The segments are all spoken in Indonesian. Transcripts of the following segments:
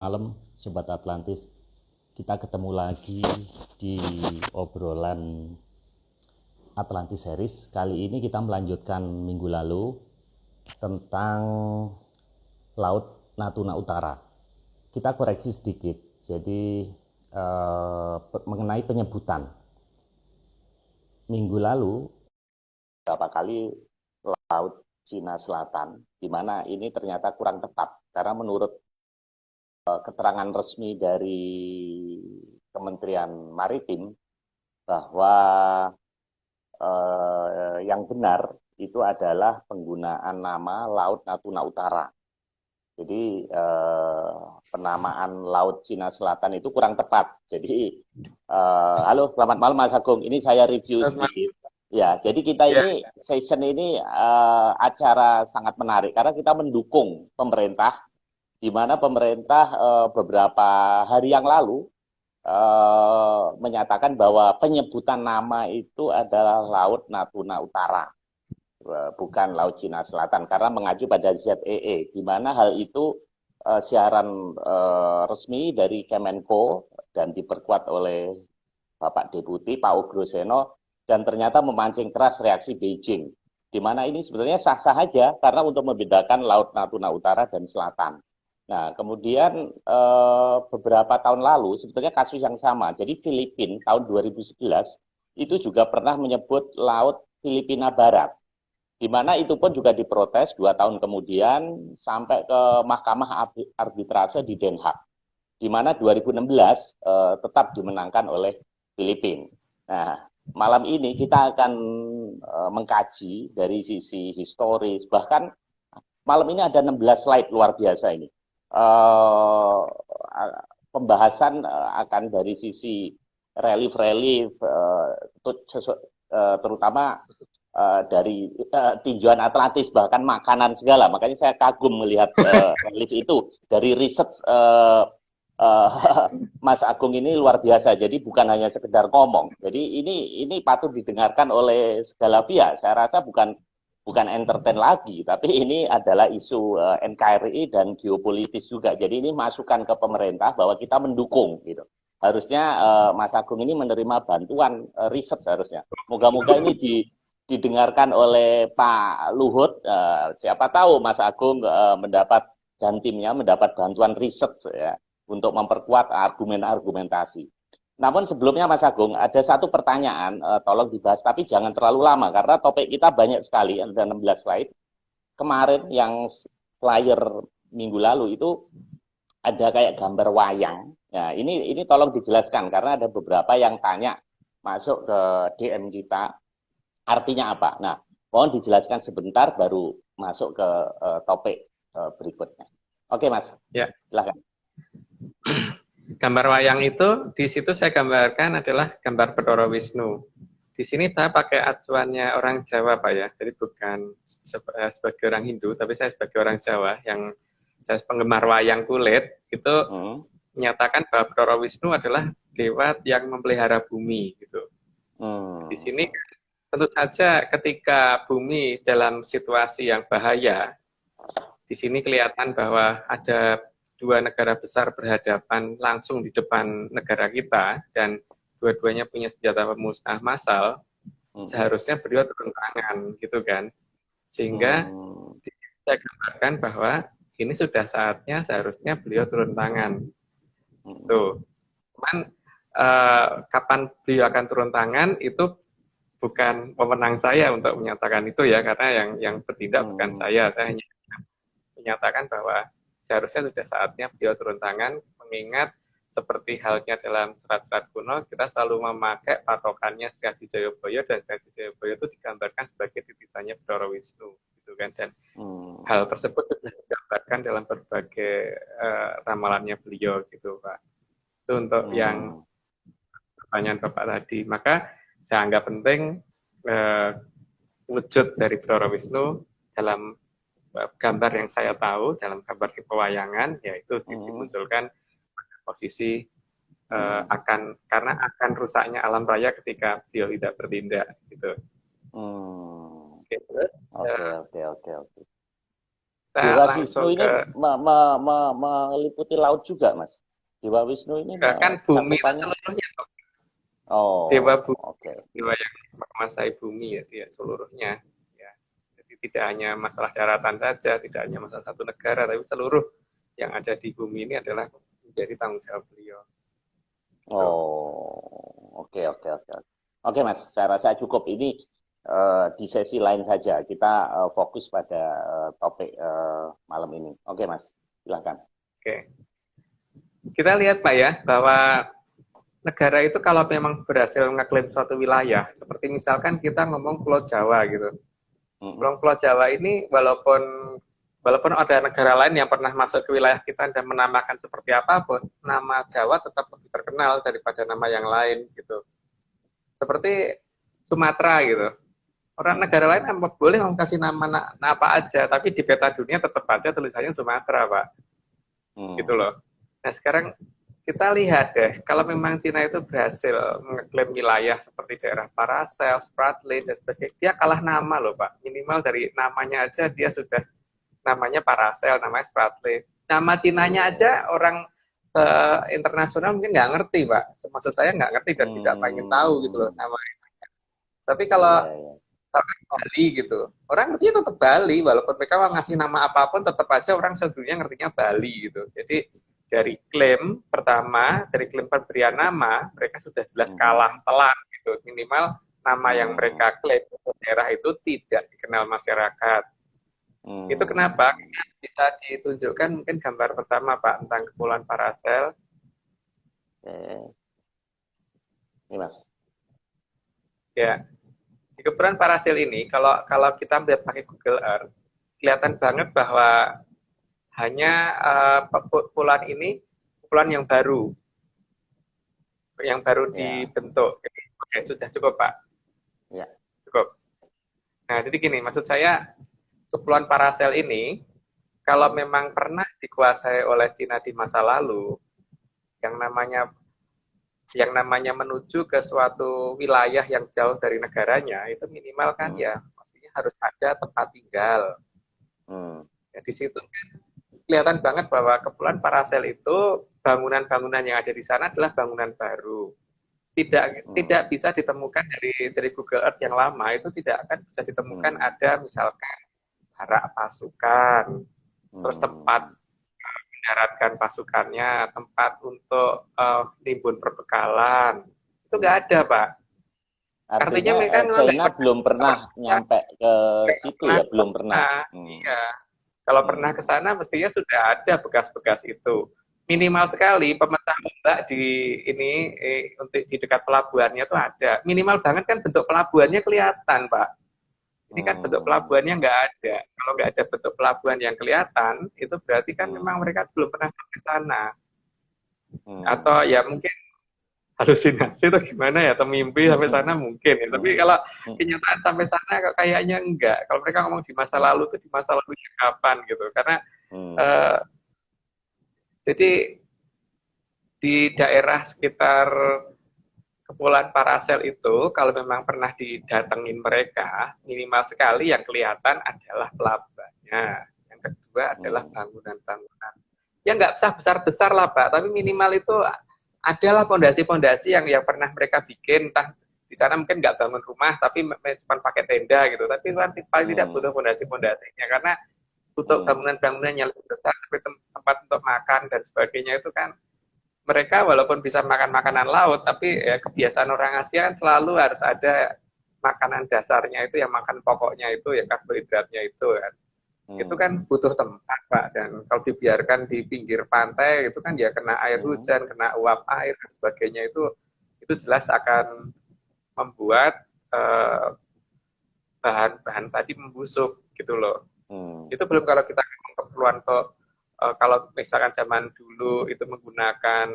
Malam, Sobat Atlantis. Kita ketemu lagi di obrolan Atlantis Series. Kali ini kita melanjutkan minggu lalu tentang Laut Natuna Utara. Kita koreksi sedikit. Jadi mengenai penyebutan. Minggu lalu beberapa kali Laut Cina Selatan, di mana ini ternyata kurang tepat karena menurut keterangan resmi dari Kementerian Maritim bahwa yang benar itu adalah penggunaan nama Laut Natuna Utara. Jadi penamaan Laut Cina Selatan itu kurang tepat. Jadi halo, selamat malam Mas Agung. Ini saya review sedikit. Ya, jadi kita ini session ini acara sangat menarik karena kita mendukung pemerintah, di mana pemerintah beberapa hari yang lalu menyatakan bahwa penyebutan nama itu adalah Laut Natuna Utara, bukan Laut Cina Selatan, karena mengacu pada ZEE, di mana hal itu siaran resmi dari Kemenko dan diperkuat oleh Bapak Deputi Pak Ugroseno, dan ternyata memancing keras reaksi Beijing, di mana ini sebenarnya sah-sah saja karena untuk membedakan Laut Natuna Utara dan Selatan. Nah, kemudian beberapa tahun lalu sebetulnya kasus yang sama. Jadi Filipina tahun 2011 itu juga pernah menyebut Laut Filipina Barat, di mana itu pun juga diprotes 2 tahun kemudian sampai ke Mahkamah Arbitrase di Den Haag, di mana 2016 tetap dimenangkan oleh Filipina. Nah, malam ini kita akan mengkaji dari sisi historis, bahkan malam ini ada 16 slide luar biasa ini. Pembahasan akan dari sisi relief-relief, terutama dari tinjauan Atlantis, bahkan makanan segala. Makanya saya kagum melihat relief itu dari riset Mas Agung ini luar biasa. Jadi bukan hanya sekedar ngomong. Jadi ini patut didengarkan oleh segala pihak. Saya rasa bukan entertain lagi, tapi ini adalah isu NKRI dan geopolitis juga. Jadi ini masukan ke pemerintah bahwa kita mendukung gitu. Harusnya Mas Agung ini menerima bantuan riset seharusnya. Moga-moga ini didengarkan oleh Pak Luhut. Siapa tahu Mas Agung mendapat dan timnya mendapat bantuan riset ya, untuk memperkuat argumentasi. Namun sebelumnya Mas Agung, ada satu pertanyaan, tolong dibahas, tapi jangan terlalu lama, karena topik kita banyak sekali, ada 16 slide. Kemarin yang flyer minggu lalu itu ada kayak gambar wayang. Nah, ini tolong dijelaskan, karena ada beberapa yang tanya, masuk ke DM kita, artinya apa? Nah, mohon dijelaskan sebentar, baru masuk ke topik berikutnya. Oke Mas, ya. Silakan. Gambar wayang itu, di situ saya gambarkan adalah gambar Bathara Wisnu. Di sini saya pakai acuannya orang Jawa, Pak ya. Jadi bukan sebagai orang Hindu, tapi saya sebagai orang Jawa yang saya penggemar wayang kulit, itu menyatakan bahwa Bathara Wisnu adalah dewa yang memelihara bumi gitu. Di sini tentu saja ketika bumi dalam situasi yang bahaya, di sini kelihatan bahwa ada dua negara besar berhadapan langsung di depan negara kita, dan dua-duanya punya senjata pemusnah massal, seharusnya beliau turun tangan, gitu kan. Sehingga saya gambarkan bahwa ini sudah saatnya seharusnya beliau turun tangan. Tuh. Cuman kapan beliau akan turun tangan itu bukan pemenang saya untuk menyatakan itu ya, karena yang bertindak bukan saya hanya menyatakan bahwa seharusnya sudah saatnya beliau turun tangan, mengingat seperti halnya dalam serat-serat kuno, kita selalu memakai patokannya Sri Adi Jayabaya, dan Sri Adi Jayabaya itu digambarkan sebagai titisannya Bathara Wisnu, gitu kan. Dan hal tersebut sudah digambarkan dalam berbagai ramalannya beliau, gitu Pak. Itu untuk yang pertanyaan Bapak tadi. Maka saya anggap penting wujud dari Bathara Wisnu dalam gambar yang saya tahu, dalam gambar di pewayangan, yaitu dimunculkan posisi karena akan rusaknya alam raya ketika beliau tidak bertindak, gitu. Oke. Kita Dewa Wisnu langsung ini ke meliputi laut juga, Mas. Dewa Wisnu ini kan bumi itu cakupannya. seluruhnya. Dewa Oh, bumi, oke. dewa yang menguasai bumi ya dia seluruhnya. Ya. Jadi tidak hanya masalah daratan saja, tidak hanya masalah satu negara, tapi seluruh yang ada di bumi ini adalah menjadi tanggung jawab beliau. Gitu. Oh, oke, oke, oke. Oke, Mas, saya rasa cukup. Ini di sesi lain saja. Kita fokus pada topik malam ini. Oke, Mas, silakan. Oke. Kita lihat Pak ya, bahwa negara itu kalau memang berhasil ngeklaim suatu wilayah, seperti misalkan kita ngomong Pulau Jawa gitu. Pulau Jawa ini walaupun ada negara lain yang pernah masuk ke wilayah kita dan menamakan seperti apapun, nama Jawa tetap lebih terkenal daripada nama yang lain gitu. Seperti Sumatera gitu. Orang negara lain boleh kasih nama apa aja, tapi di peta dunia tetap aja tulisannya Sumatera, Pak. Gitu loh. Nah, sekarang kita lihat deh, kalau memang Cina itu berhasil mengeklaim wilayah seperti daerah Paracel, Spratly, dan sebagainya, dia kalah nama loh Pak. Minimal dari namanya aja dia sudah namanya Paracel, namanya Spratly. Nama Cinanya aja orang internasional mungkin nggak ngerti Pak. Maksud saya nggak ngerti dan tidak pengen tahu gitu loh namanya. Tapi kalau Bali gitu, orang ngertinya tetap Bali, walaupun mereka ngasih nama apapun, tetap aja orang sedunia ngertinya Bali gitu. Jadi dari klaim pertama, dari klaim pemberian nama, mereka sudah jelas kalah telak gitu. Minimal nama yang mereka klaim untuk daerah itu tidak dikenal masyarakat. Itu kenapa? Bisa ditunjukkan mungkin gambar pertama Pak tentang Kepulauan Paracel. Ini Mas. Ya, di Kepulauan Paracel ini, kalau kita melihat pakai Google Earth, kelihatan banget bahwa hanya kepulauan ini kepulauan yang baru dibentuk. Oke, sudah cukup Pak. Ya. Cukup. Nah, jadi gini, maksud saya Kepulauan Paracel ini kalau memang pernah dikuasai oleh Cina di masa lalu, yang namanya menuju ke suatu wilayah yang jauh dari negaranya, itu minimal kan ya pastinya harus ada tempat tinggal. Ya, di situ kan kelihatan banget bahwa Kepulauan Paracel itu bangunan-bangunan yang ada di sana adalah bangunan baru. Tidak bisa ditemukan dari Google Earth yang lama, itu tidak akan bisa ditemukan ada misalkan barak pasukan, terus tempat mendaratkan pasukannya, tempat untuk nimbun perbekalan. Itu nggak ada, Pak. Artinya mereka China belum pernah nyampe ke situ ya, belum pernah. Iya. Kalau pernah ke sana mestinya sudah ada bekas-bekas itu. Minimal sekali pemecah ombak untuk di dekat pelabuhannya itu ada. Minimal banget kan bentuk pelabuhannya kelihatan, Pak. Ini kan bentuk pelabuhannya nggak ada. Kalau nggak ada bentuk pelabuhan yang kelihatan, itu berarti kan memang mereka belum pernah sampai sana. Atau ya mungkin halusinasi atau gimana ya, atau mimpi sampai sana mungkin ya. Tapi kalau kenyataan sampai sana kayaknya enggak. Kalau mereka ngomong di masa lalu, itu di masa lalunya kapan gitu. Karena jadi di daerah sekitar Kepulauan Paracel itu, kalau memang pernah didatengin mereka, minimal sekali yang kelihatan adalah pelabuhannya. Yang kedua adalah bangunan-bangunan. Ya nggak usah besar-besar lah, Pak, tapi minimal itu adalah pondasi-pondasi yang pernah mereka bikin. Entah di sana mungkin nggak bangun rumah, tapi cuma pakai tenda gitu. Tapi kan paling tidak butuh pondasi-pondasinya, karena butuh bangunan-bangunan yang lebih besar, tempat untuk makan dan sebagainya itu kan mereka walaupun bisa makan makanan laut, tapi ya, kebiasaan orang Asia kan selalu harus ada makanan dasarnya itu, yang makan pokoknya itu ya karbohidratnya itu kan. Itu kan butuh tempat Pak, dan kalau dibiarkan di pinggir pantai itu kan ya kena air hujan, kena uap air dan sebagainya, itu jelas akan membuat bahan-bahan tadi membusuk gitu loh. Itu belum kalau kita ngomong keperluan kalau misalkan zaman dulu itu menggunakan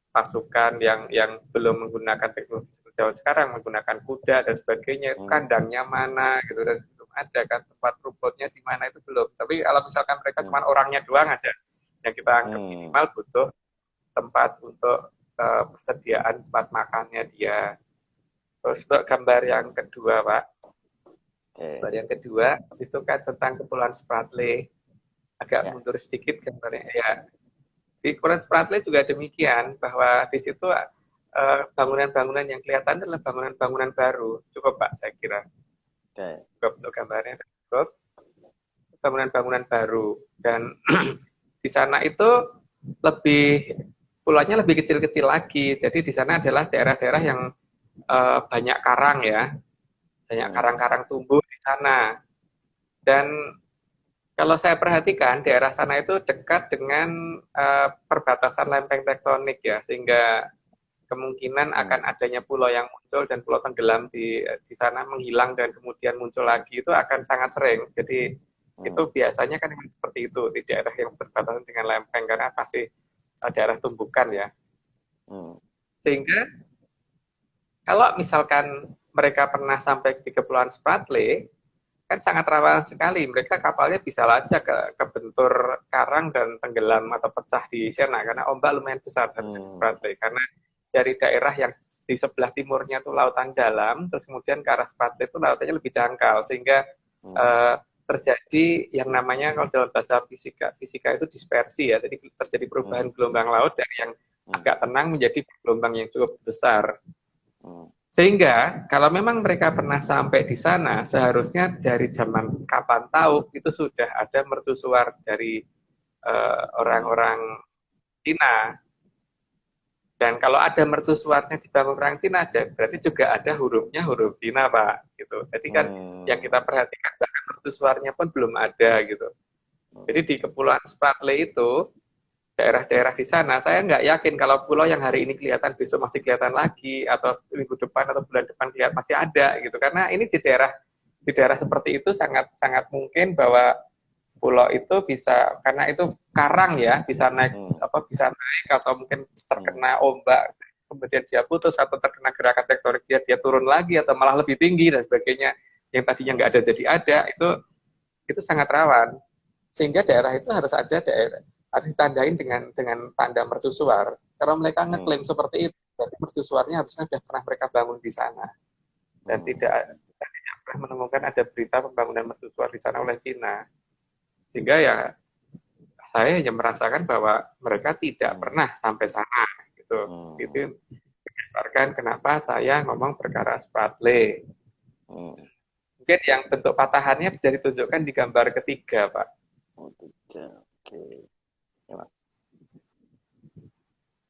pasukan yang belum menggunakan teknologi seperti sekarang, menggunakan kuda dan sebagainya, itu kandangnya mana gitu, dan belum ada kan tempat rumputnya di mana, itu belum. Tapi kalau misalkan mereka cuma orangnya doang aja, yang kita anggap minimal butuh tempat untuk persediaan tempat makannya dia. Terus untuk gambar yang kedua Pak, gambar yang kedua itu kan tentang Kepulauan Spratly. agak mundur sedikit gambarnya ya. Di Kuren Spratly juga demikian, bahwa di situ bangunan-bangunan yang kelihatan adalah bangunan-bangunan baru. Cukup Pak, saya kira. Cukup untuk gambarnya. Cukup. Bangunan-bangunan baru. Dan di sana itu pulaunya lebih kecil-kecil lagi. Jadi di sana adalah daerah-daerah yang banyak karang ya. Banyak karang-karang tumbuh di sana. Dan kalau saya perhatikan, daerah sana itu dekat dengan perbatasan lempeng tektonik ya, sehingga kemungkinan akan adanya pulau yang muncul dan pulau tenggelam di sana menghilang dan kemudian muncul lagi itu akan sangat sering. Jadi itu biasanya kan seperti itu di daerah yang berbatasan dengan lempeng karena pasti daerah tumbukan ya. Sehingga kalau misalkan mereka pernah sampai di Kepulauan Spratly, kan sangat rawan sekali. Mereka kapalnya bisa aja kebentur karang dan tenggelam atau pecah di sana karena ombak lumayan besar di Spratly. Karena dari daerah yang di sebelah timurnya itu lautan dalam, terus kemudian ke arah Spratly itu lautannya lebih dangkal, sehingga terjadi yang namanya kalau dalam bahasa fisika itu dispersi ya. Jadi terjadi perubahan gelombang laut dari yang agak tenang menjadi gelombang yang cukup besar. Sehingga kalau memang mereka pernah sampai di sana, seharusnya dari zaman kapan tahu itu sudah ada mercusuar dari orang-orang Cina. Dan kalau ada mercusuarnya di bangun orang Cina, berarti juga ada hurufnya huruf Cina, Pak. Gitu. Jadi kan yang kita perhatikan bahkan mercusuarnya pun belum ada gitu. Jadi di Kepulauan Spratly itu daerah-daerah di sana, saya nggak yakin kalau pulau yang hari ini kelihatan besok masih kelihatan lagi, atau minggu depan atau bulan depan kelihatan masih ada gitu. Karena ini di daerah seperti itu sangat sangat mungkin bahwa pulau itu bisa, karena itu karang ya, bisa naik bisa naik atau mungkin terkena ombak kemudian dia putus, atau terkena gerakan tektonik dia turun lagi atau malah lebih tinggi dan sebagainya, yang tadinya nggak ada jadi ada, itu sangat rawan. Sehingga daerah itu harus harus ditandain dengan tanda mercusuar. Kalau mereka ngeklaim seperti itu, berarti mercusuarnya harusnya sudah pernah mereka bangun di sana. Dan tidak pernah menemukan ada berita pembangunan mercusuar di sana oleh Cina. Sehingga ya saya hanya merasakan bahwa mereka tidak pernah sampai sana. Gitu. Itu berdasarkan kenapa saya ngomong perkara Spratly. Mungkin yang bentuk patahannya bisa ditunjukkan di gambar ketiga, Pak. Oke.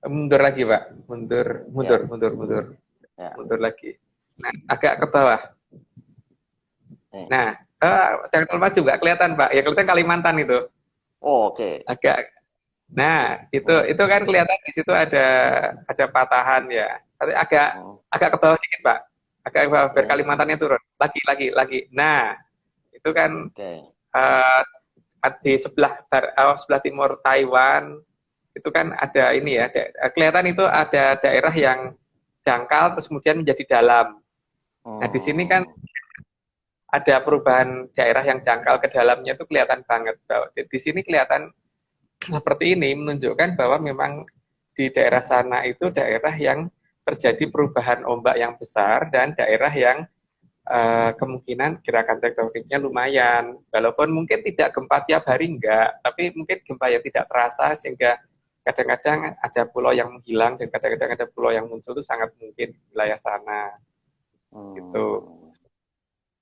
Mundur lagi, Pak. Mundur. Ya. Mundur lagi. Nah, agak ke bawah. Nah, jangan lupa juga kelihatan, Pak. Ya kelihatan Kalimantan itu. Oke. Agak. Nah, itu kan kelihatan di situ ada patahan ya. Tapi agak ke bawah dikit, Pak. Agak ke bawah biar Kalimantannya turun. Lagi. Nah, itu kan di sebelah timur Taiwan itu kan ada ini ya, kelihatan itu ada daerah yang dangkal terus kemudian menjadi dalam. Nah di sini kan ada perubahan daerah yang dangkal ke dalamnya itu kelihatan banget. Di sini kelihatan seperti ini menunjukkan bahwa memang di daerah sana itu daerah yang terjadi perubahan ombak yang besar dan daerah yang kemungkinan gerakan tektoniknya lumayan, walaupun mungkin tidak gempa tiap hari enggak, tapi mungkin gempa yang tidak terasa, sehingga kadang-kadang ada pulau yang menghilang dan kadang-kadang ada pulau yang muncul, itu sangat mungkin di wilayah sana. Itu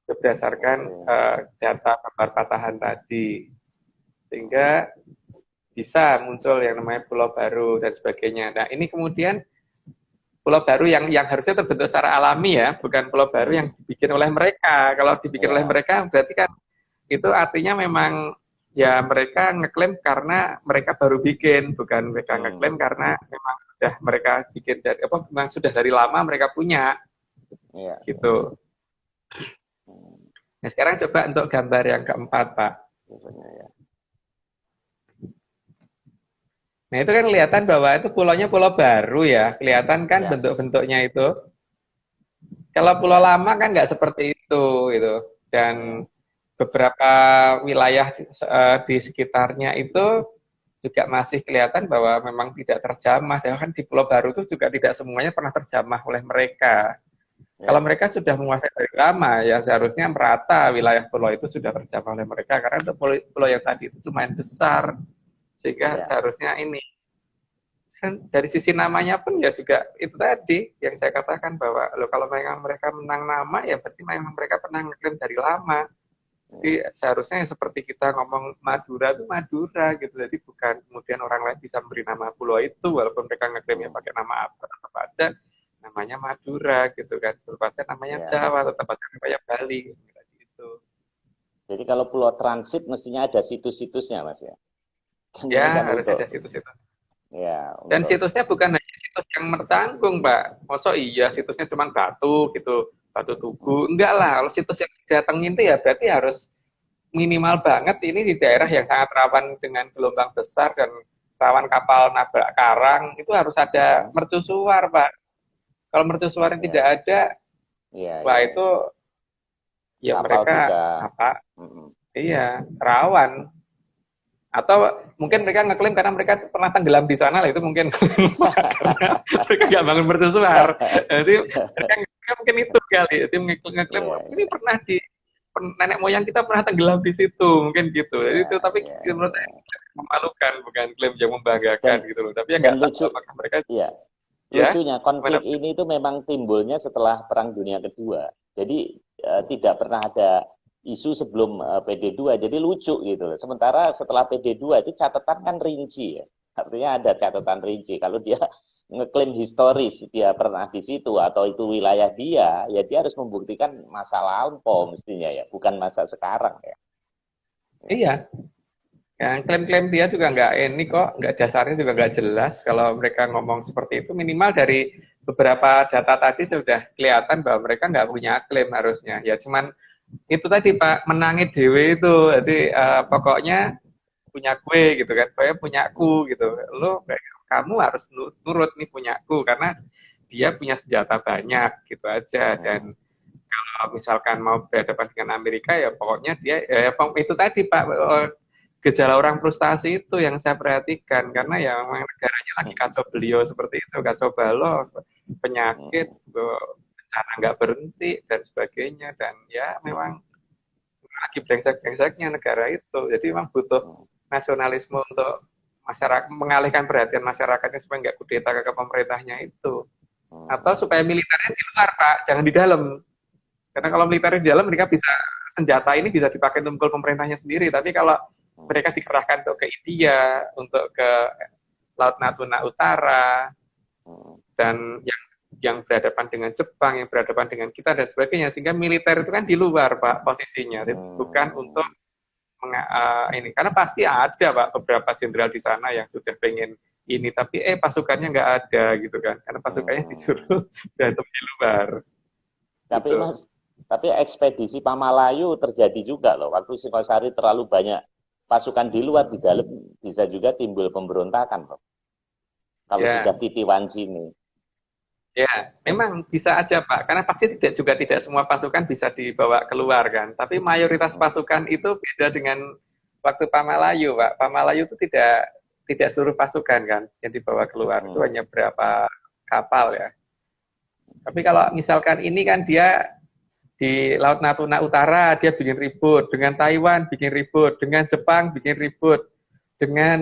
berdasarkan data gambar patahan tadi, sehingga bisa muncul yang namanya pulau baru dan sebagainya. Nah ini kemudian pulau baru yang harusnya terbentuk secara alami ya, bukan pulau baru yang dibikin oleh mereka. Kalau dibikin oleh mereka berarti kan itu artinya memang ya mereka ngeklaim karena mereka baru bikin, bukan mereka ngeklaim karena memang sudah mereka bikin dari memang sudah dari lama mereka punya. Gitu. Nah, sekarang coba untuk gambar yang keempat, Pak. Nah, itu kan kelihatan bahwa itu pulaunya pulau baru ya. Kelihatan kan bentuk-bentuknya itu. Kalau pulau lama kan nggak seperti itu gitu. Dan beberapa wilayah di sekitarnya itu juga masih kelihatan bahwa memang tidak terjamah. Dan kan di pulau baru itu juga tidak semuanya pernah terjamah oleh mereka. Kalau mereka sudah menguasai dari lama, ya seharusnya merata wilayah pulau itu sudah terjamah oleh mereka. Karena itu pulau yang tadi itu lumayan besar, sehingga seharusnya ini. Dan dari sisi namanya pun ya juga itu tadi yang saya katakan bahwa kalau mereka menang nama, ya berarti memang mereka pernah ngeklaim dari lama. Jadi seharusnya seperti kita ngomong Madura itu Madura gitu. Jadi bukan kemudian orang lain bisa memberi nama pulau itu, walaupun mereka ngeklaimnya pakai nama apa, tetap aja namanya Madura gitu kan. Tetap aja namanya Jawa, tetap aja namanya Bali gitu. Jadi kalau pulau transit mestinya ada situs-situsnya, Mas ya. Ya, harus ada situs-situs. Ya, dan situsnya bukan hanya situs yang bertanggung, Pak. Masa iya situsnya cuma batu gitu, batu tugu. Enggak lah, kalau situs yang datangin itu ya berarti harus minimal banget ini di daerah yang sangat rawan dengan gelombang besar dan rawan kapal nabrak karang, itu harus ada mercusuar, Pak. Kalau mercusuar yang tidak ada, wah itu ya mereka apa? Iya, rawan. Atau mungkin mereka ngeklaim karena mereka pernah tenggelam di sana lah, itu mungkin karena mereka nggak bangun mercusuar. Jadi mereka mungkin itu kali, jadi ngeklaim ini pernah di nenek moyang kita pernah tenggelam di situ, mungkin gitu. Jadi itu tapi menurut saya memalukan, bukan klaim yang membanggakan gitu loh. Tapi ya nggak tahu apakah mereka. Lucunya konflik ini itu memang timbulnya setelah Perang Dunia Kedua. Jadi tidak pernah ada isu sebelum PD2, jadi lucu gitu loh. Sementara setelah PD2 itu catatan kan rinci ya. Artinya ada catatan rinci. Kalau dia ngeklaim historis, dia pernah di situ atau itu wilayah dia, ya dia harus membuktikan masa lampau mestinya ya, bukan masa sekarang ya. Iya. Yang klaim-klaim dia juga nggak ini kok, nggak dasarnya juga nggak jelas. Kalau mereka ngomong seperti itu, minimal dari beberapa data tadi sudah kelihatan bahwa mereka nggak punya klaim harusnya. Ya cuman itu tadi Pak, menangi dewe itu, jadi pokoknya punya gue gitu kan, pokoknya punyaku gitu. Lo kamu harus nurut nih punyaku karena dia punya senjata banyak gitu aja. Dan kalau misalkan mau berhadapan dengan Amerika ya pokoknya dia itu tadi Pak, gejala orang frustasi itu yang saya perhatikan karena ya memang negaranya lagi kacau beliau seperti itu, kacau balau, penyakit, bencana nggak berhenti dan sebagainya, dan ya memang lagi brengsek-brengseknya negara itu. Jadi memang butuh nasionalisme untuk masyarakat, mengalihkan perhatian masyarakatnya supaya nggak kudeta ke pemerintahnya itu. Atau supaya militernya di luar Pak, jangan di dalam. Karena kalau militernya di dalam mereka bisa, senjata ini bisa dipakai untuk mukul pemerintahnya sendiri. Tapi kalau mereka dikerahkan untuk ke India, untuk ke Laut Natuna Utara, dan yang berhadapan dengan Jepang, yang berhadapan dengan kita dan sebagainya, sehingga militer itu kan di luar Pak posisinya, bukan untuk ini. Karena pasti ada Pak beberapa jenderal di sana yang sudah pengen ini, tapi pasukannya nggak ada gitu kan, karena pasukannya disuruh berantem di luar. Tapi gitu. Mas, tapi ekspedisi Pamalayu terjadi juga loh, waktu Singosari terlalu banyak pasukan di luar, di dalam bisa juga timbul pemberontakan loh. Kalau sudah Titiwanci ini. Ya, memang bisa aja Pak, karena pasti tidak semua pasukan bisa dibawa keluar kan. Tapi mayoritas pasukan itu beda dengan waktu Pamalayu Pak. Pamalayu itu tidak seluruh pasukan kan yang dibawa keluar, itu hanya berapa kapal ya. Tapi kalau misalkan ini kan dia di Laut Natuna Utara dia bikin ribut, dengan Taiwan bikin ribut, dengan Jepang bikin ribut, dengan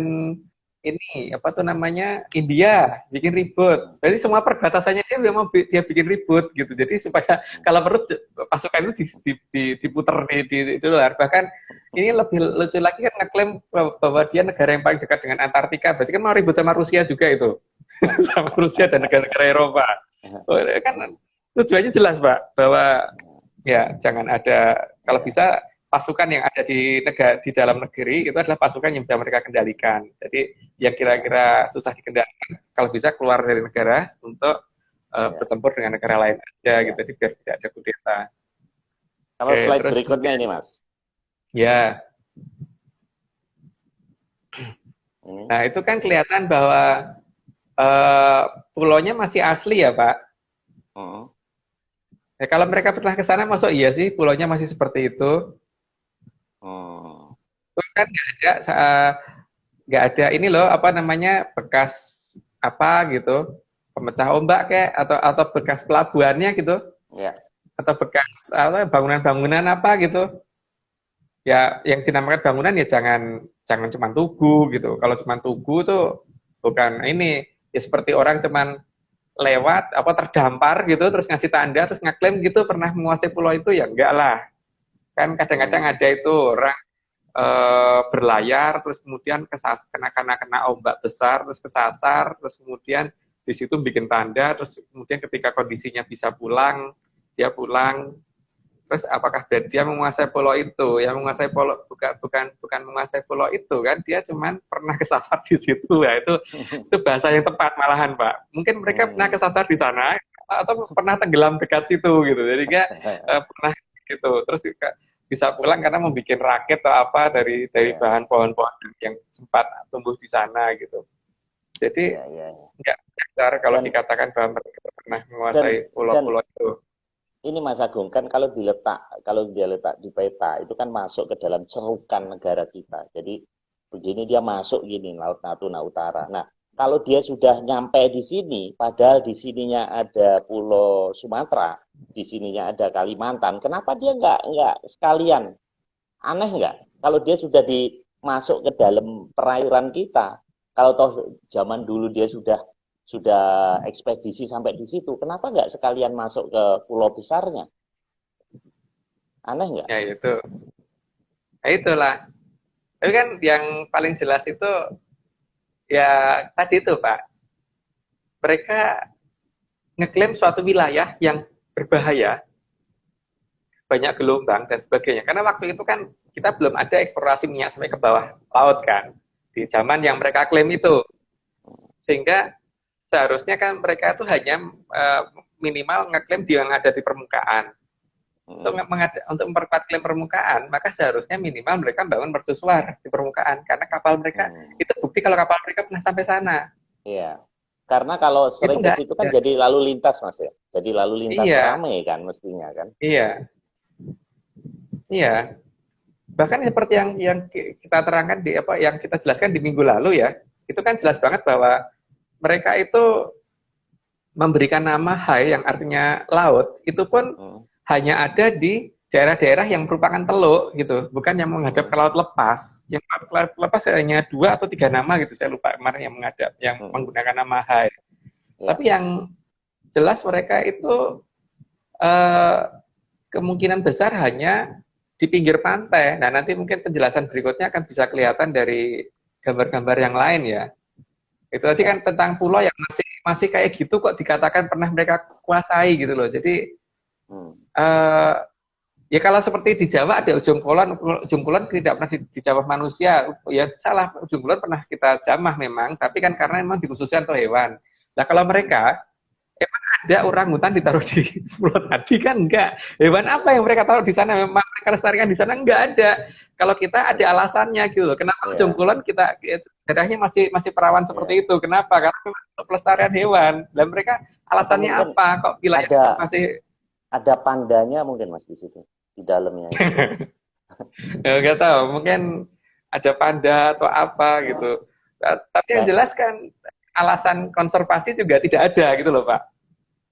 ini apa tuh namanya India bikin ribut. Jadi semua perbatasannya dia bikin ribut gitu. Jadi supaya kalau perlu pasukan itu diputer di luar. Bahkan ini lebih lucu lagi kan ngeklaim bahwa dia negara yang paling dekat dengan Antartika. Berarti kan mau ribut sama Rusia juga itu. Sama Rusia dan negara-negara Eropa. Kan tujuannya jelas Pak, bahwa ya jangan ada, kalau bisa pasukan yang ada di dalam negeri itu adalah pasukan yang bisa mereka kendalikan. Jadi yang kira-kira susah dikendalikan, kalau bisa keluar dari negara untuk bertempur dengan negara lain aja gitu, jadi biar tidak ada kudeta. Kalau slide berikutnya ini Mas. Ya. Nah itu kan kelihatan bahwa pulaunya masih asli ya Pak. Ya, kalau mereka pernah ke sana, masuk iya sih pulaunya masih seperti itu. Kan nggak ada ini loh apa namanya bekas apa gitu, pemecah ombak kayak atau bekas pelabuhannya gitu, Ya. atau bekas bangunan-bangunan apa gitu. Ya yang dinamakan bangunan ya jangan cuma tugu gitu. Kalau cuma tugu tuh bukan ini ya seperti orang cuman lewat apa terdampar gitu terus ngasih tanda terus ngaklaim gitu pernah menguasai pulau itu ya enggak lah. Kan kadang-kadang Hmm. ada itu orang berlayar terus kemudian kena ombak besar terus kesasar terus kemudian di situ bikin tanda terus kemudian ketika kondisinya bisa pulang dia pulang terus apakah dia menguasai pulau itu yang menguasai pulau bukan menguasai pulau itu kan dia cuman pernah kesasar di situ ya itu bahasa yang tepat malahan Pak mungkin mereka pernah Hmm. kesasar di sana atau pernah tenggelam dekat situ gitu jadi dia pernah gitu terus juga bisa pulang karena membuat rakit atau apa dari Ya, bahan pohon-pohon yang sempat tumbuh di sana gitu. Jadi ya, ya. nggak wajar kalau Dan dikatakan bahwa mereka pernah dan menguasai dan pulau-pulau itu. ini Mas Agung kan kalau dia letak di peta itu kan masuk ke dalam cerukan negara kita. Jadi begini dia masuk gini Laut Natuna Utara. Nah, kalau dia sudah nyampe di sini, padahal di sininya ada Pulau Sumatera, di sininya ada Kalimantan, kenapa dia nggak sekalian? Aneh nggak? Kalau dia sudah masuk ke dalam perairan kita, kalau toh zaman dulu dia sudah ekspedisi sampai di situ, kenapa nggak sekalian masuk ke pulau besarnya? Aneh nggak? Ya itu, ya itulah. Tapi kan yang paling jelas itu ya tadi itu Pak, mereka ngeklaim suatu wilayah yang berbahaya, banyak gelombang dan sebagainya. Karena waktu itu kan kita belum ada eksplorasi minyak sampai ke bawah laut kan, di zaman yang mereka klaim itu. Sehingga seharusnya kan mereka itu hanya minimal ngeklaim dia yang ada di permukaan. Hmm. Untuk memperkuat klaim permukaan, maka seharusnya minimal mereka bangun mercusuar di permukaan. Karena kapal mereka, Hmm. itu bukti kalau kapal mereka pernah sampai sana. Iya. Karena kalau Itu sering ke enggak situ kan ada. jadi lalu lintas Mas ya. Jadi lalu lintas Iya, rame kan mestinya kan. iya, iya. Bahkan seperti yang kita terangkan di apa yang kita jelaskan di minggu lalu ya, itu kan jelas banget bahwa mereka itu memberikan nama Hai yang artinya laut, itu pun Hmm. hanya ada di daerah-daerah yang merupakan teluk gitu, bukan yang menghadap ke Hmm. laut lepas. Yang laut lepas hanya 2 atau 3 nama gitu, saya lupa kemarin yang menghadap, yang Hmm. menggunakan nama Hai. Ya. Tapi yang jelas mereka itu eh, kemungkinan besar hanya di pinggir pantai. Nah nanti mungkin penjelasan berikutnya akan bisa kelihatan dari gambar-gambar yang lain ya. Itu tadi Ya. kan tentang pulau yang masih masih kayak gitu kok dikatakan pernah mereka kuasai gitu loh. Jadi Hmm. eh, ya kalau seperti di Jawa ada ujung kulon tidak pernah dijawab manusia. Ya salah, ujung kulon pernah kita jamah memang, tapi kan karena memang dikhususkan untuk hewan. Nah kalau Hmm. mereka emang ada orang hutan ditaruh di pulau tadi kan enggak. Hewan apa yang mereka taruh di sana? Memang mereka lestarikan di sana enggak ada. Kalau kita ada alasannya gitu loh. Kenapa ujung Ya. kulon kita daerahnya masih masih perawan Ya. seperti itu? Kenapa? Karena untuk pelestarian hewan. Dan mereka Atau alasannya mungkin apa? Kok wilayah itu ada masih ada pandanya mungkin Mas di situ di dalamnya itu. enggak tahu. Mungkin ada panda atau apa gitu. Tapi yang Nah, jelas kan alasan konservasi juga tidak ada gitu loh Pak.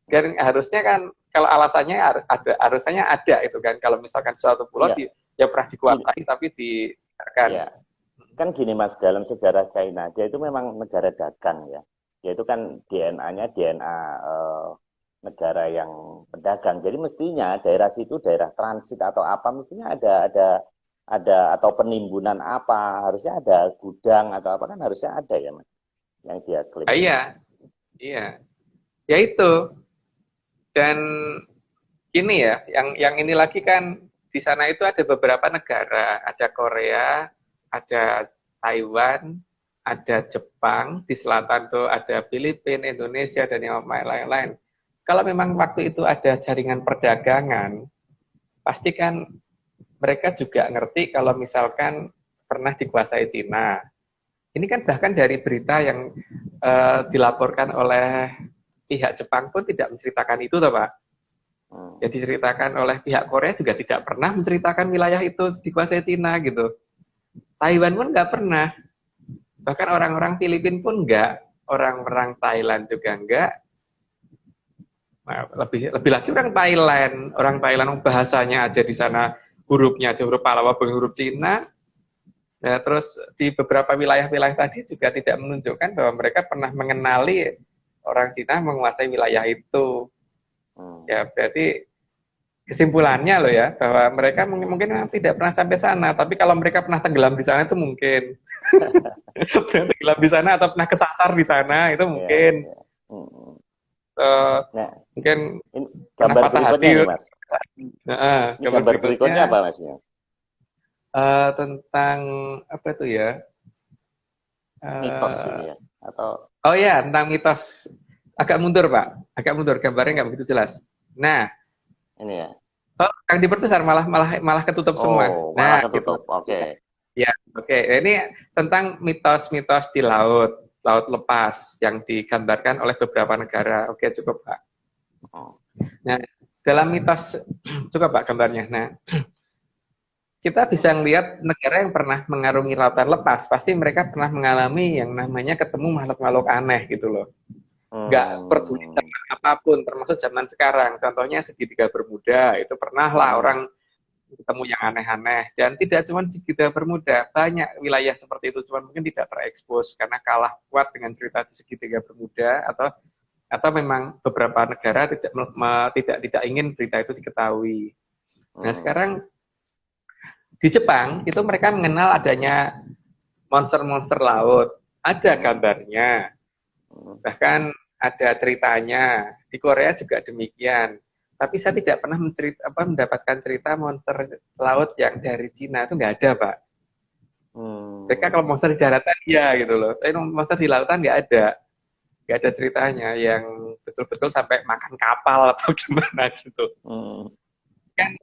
Dan harusnya kan kalau alasannya ada harusnya ada itu kan kalau misalkan suatu pulau ya, ya pernah gini, dikuasai tapi dibiarkan. ya kan gini Mas, dalam sejarah China dia itu memang negara dagang ya. Dia itu kan DNA-nya DNA negara yang pedagang. Jadi mestinya daerah situ daerah transit atau apa mestinya ada atau penimbunan apa harusnya ada gudang atau apa kan harusnya ada ya Mas yang dia klaim itu. Iya, iya, ya itu. Dan ini ya, yang ini lagi kan di sana itu ada beberapa negara, ada Korea, ada Taiwan, ada Jepang, di selatan tuh ada Filipina, Indonesia dan yang lain-lain. Kalau memang waktu itu ada jaringan perdagangan, pasti kan mereka juga ngerti kalau misalkan pernah dikuasai Cina. Ini kan bahkan dari berita yang dilaporkan oleh pihak Jepang pun tidak menceritakan itu, toh Pak. Hmm. Yang diceritakan oleh pihak Korea juga tidak pernah menceritakan wilayah itu dikuasai Cina gitu. Taiwan pun nggak pernah. Bahkan orang-orang Filipina pun nggak. Orang-orang Thailand juga nggak. Nah, lebih lagi orang Thailand bahasanya aja di sana hurufnya aja huruf Pallawa bukan huruf Cina. Ya, terus di beberapa wilayah-wilayah tadi juga tidak menunjukkan bahwa mereka pernah mengenali orang Cina menguasai wilayah itu. Ya, berarti kesimpulannya loh ya, bahwa mereka mungkin tidak pernah sampai sana, tapi kalau mereka pernah tenggelam di sana itu mungkin. Pernah tenggelam di sana atau pernah kesasar di sana itu mungkin. Nah, mungkin ini pernah gambar patah berikutnya hati. nih, Mas. Nah, Ini gambar berikutnya apa, Mas? Tentang apa itu ya? Mitos ini ya? Atau Oh ya, tentang mitos. Agak mundur, Pak. Agak mundur, gambarnya nggak begitu jelas. Nah, ini ya? oh, yang diperbesar malah ketutup semua. Oh, Nah, malah ketutup. gitu. Oke. Ya, oke. Ini tentang mitos-mitos di laut lepas yang digambarkan oleh beberapa negara. Oke, cukup, Pak. Nah, dalam mitos, cukup Pak gambarnya. Nah, kita bisa melihat negara yang pernah mengarungi lautan lepas, pasti mereka pernah mengalami yang namanya ketemu makhluk-makhluk aneh gitu loh. Nggak peduli zaman apapun, termasuk zaman sekarang. Contohnya segitiga Bermuda, itu pernah lah orang ketemu yang aneh-aneh. Dan tidak cuma segitiga Bermuda, banyak wilayah seperti itu, cuma mungkin tidak terekspos karena kalah kuat dengan cerita di segitiga Bermuda, atau memang beberapa negara tidak ingin berita itu diketahui. Nah, sekarang di Jepang itu mereka mengenal adanya monster-monster laut, ada gambarnya, bahkan ada ceritanya. Di Korea juga demikian. Tapi saya tidak pernah mendapatkan cerita monster laut yang dari Cina, itu nggak ada, Pak. Mereka kalau monster di daratan ya gitu loh, tapi monster di lautan nggak ada ceritanya yang betul-betul sampai makan kapal atau gimana gitu. Kan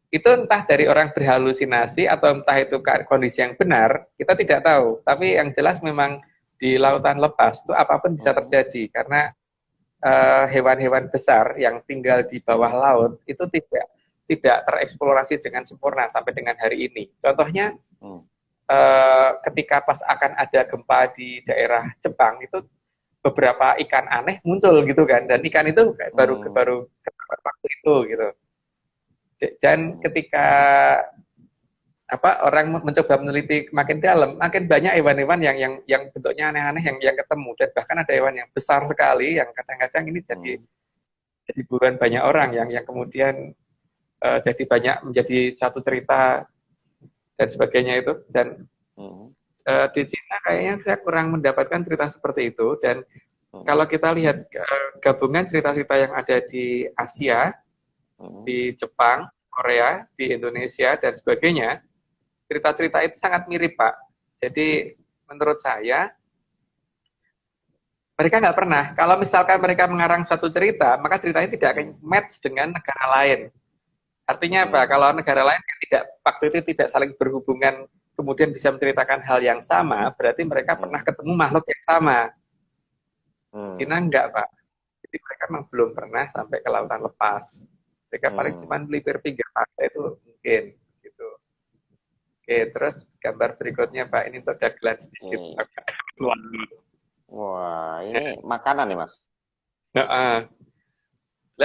itu entah dari orang berhalusinasi atau entah itu kondisi yang benar, kita tidak tahu. Tapi yang jelas memang di lautan lepas itu apapun bisa terjadi karena hewan-hewan besar yang tinggal di bawah laut itu tidak tereksplorasi dengan sempurna sampai dengan hari ini. Contohnya ketika pas akan ada gempa di daerah Jepang itu beberapa ikan aneh muncul gitu kan, dan ikan itu baru waktu itu gitu. Dan ketika orang mencoba meneliti makin dalam, makin banyak hewan-hewan yang bentuknya aneh-aneh yang ketemu, dan bahkan ada hewan yang besar sekali yang kadang-kadang ini jadi buruan banyak orang yang kemudian jadi banyak menjadi satu cerita dan sebagainya itu. Dan di Cina kayaknya saya kurang mendapatkan cerita seperti itu. Dan kalau kita lihat gabungan cerita-cerita yang ada di Asia, di Jepang, Korea, di Indonesia, dan sebagainya, cerita-cerita itu sangat mirip, Pak. Jadi menurut saya, mereka nggak pernah, kalau misalkan mereka mengarang satu cerita, maka ceritanya tidak akan match dengan negara lain. Artinya apa? Kalau negara lain waktu itu tidak saling berhubungan, kemudian bisa menceritakan hal yang sama, berarti mereka pernah ketemu makhluk yang sama. Cina enggak, Pak. Jadi mereka memang belum pernah sampai ke lautan lepas. Mereka paling cuma melipir pinggir pantai itu mungkin gitu. Oke, terus gambar berikutnya, Pak, ini untuk dagelan sedikit. Wah, ini makanan nih, Mas. Nah,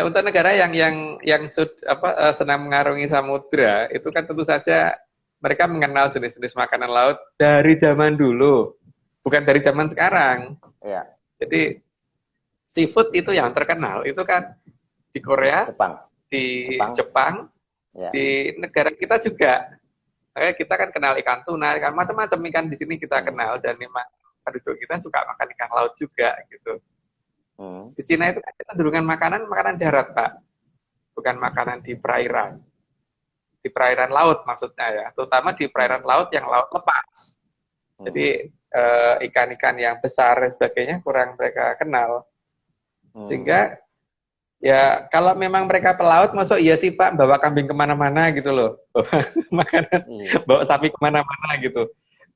untuk negara yang senang mengarungi samudra, itu kan tentu saja mereka mengenal jenis-jenis makanan laut dari zaman dulu, bukan dari zaman sekarang. Ya. Jadi seafood itu yang terkenal itu kan di Korea, di Jepang, ya. Di negara kita juga. Kita kan kenal ikan tuna, ikan macam-macam ikan di sini kita kenal, dan memang penduduk kita suka makan ikan laut juga gitu. Di Cina itu kan kecenderungan makanan darat, Pak, bukan makanan di perairan. Di perairan laut maksudnya ya, terutama di perairan laut yang laut lepas. Jadi ikan-ikan yang besar dan sebagainya kurang mereka kenal. Sehingga ya kalau memang mereka pelaut, masuk iya sih Pak bawa kambing kemana-mana gitu loh, makanan, bawa sapi kemana-mana gitu.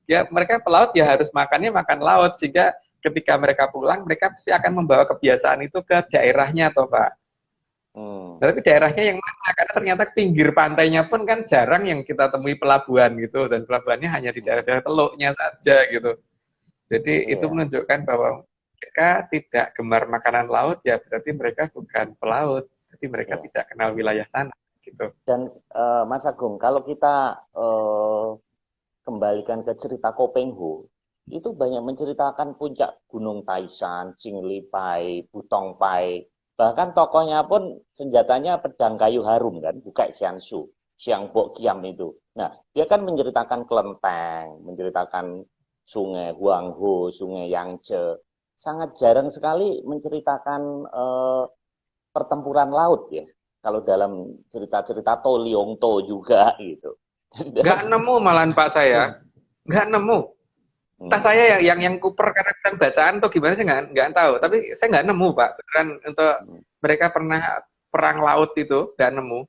Ya mereka pelaut ya harus makan laut, sehingga ketika mereka pulang mereka pasti akan membawa kebiasaan itu ke daerahnya toh Pak. Tapi daerahnya yang mana? Karena ternyata pinggir pantainya pun kan jarang yang kita temui pelabuhan gitu, dan pelabuhannya hanya di daerah-daerah teluknya saja gitu. Jadi itu menunjukkan bahwa mereka tidak gemar makanan laut, ya berarti mereka bukan pelaut. Jadi mereka tidak kenal wilayah sana. Gitu. Dan Mas Agung, kalau kita kembalikan ke cerita Kopenghu, itu banyak menceritakan puncak Gunung Taishan, Qinglipai, Butongpai. Bahkan tokohnya pun senjatanya pedang kayu harum kan, bukan Xianshu, Xiang Bo Kiam itu. Nah, dia kan menceritakan kelenteng, menceritakan sungai Huanghu, sungai Yangtze. Sangat jarang sekali menceritakan pertempuran laut ya. Kalau dalam cerita-cerita To Leong To juga gitu. Nggak nemu malahan Pak saya. Nggak nemu. Entah saya yang kuper karena kan bacaan atau gimana sih nggak tahu. Tapi saya nggak nemu Pak. Beneran untuk mereka pernah perang laut itu nggak nemu.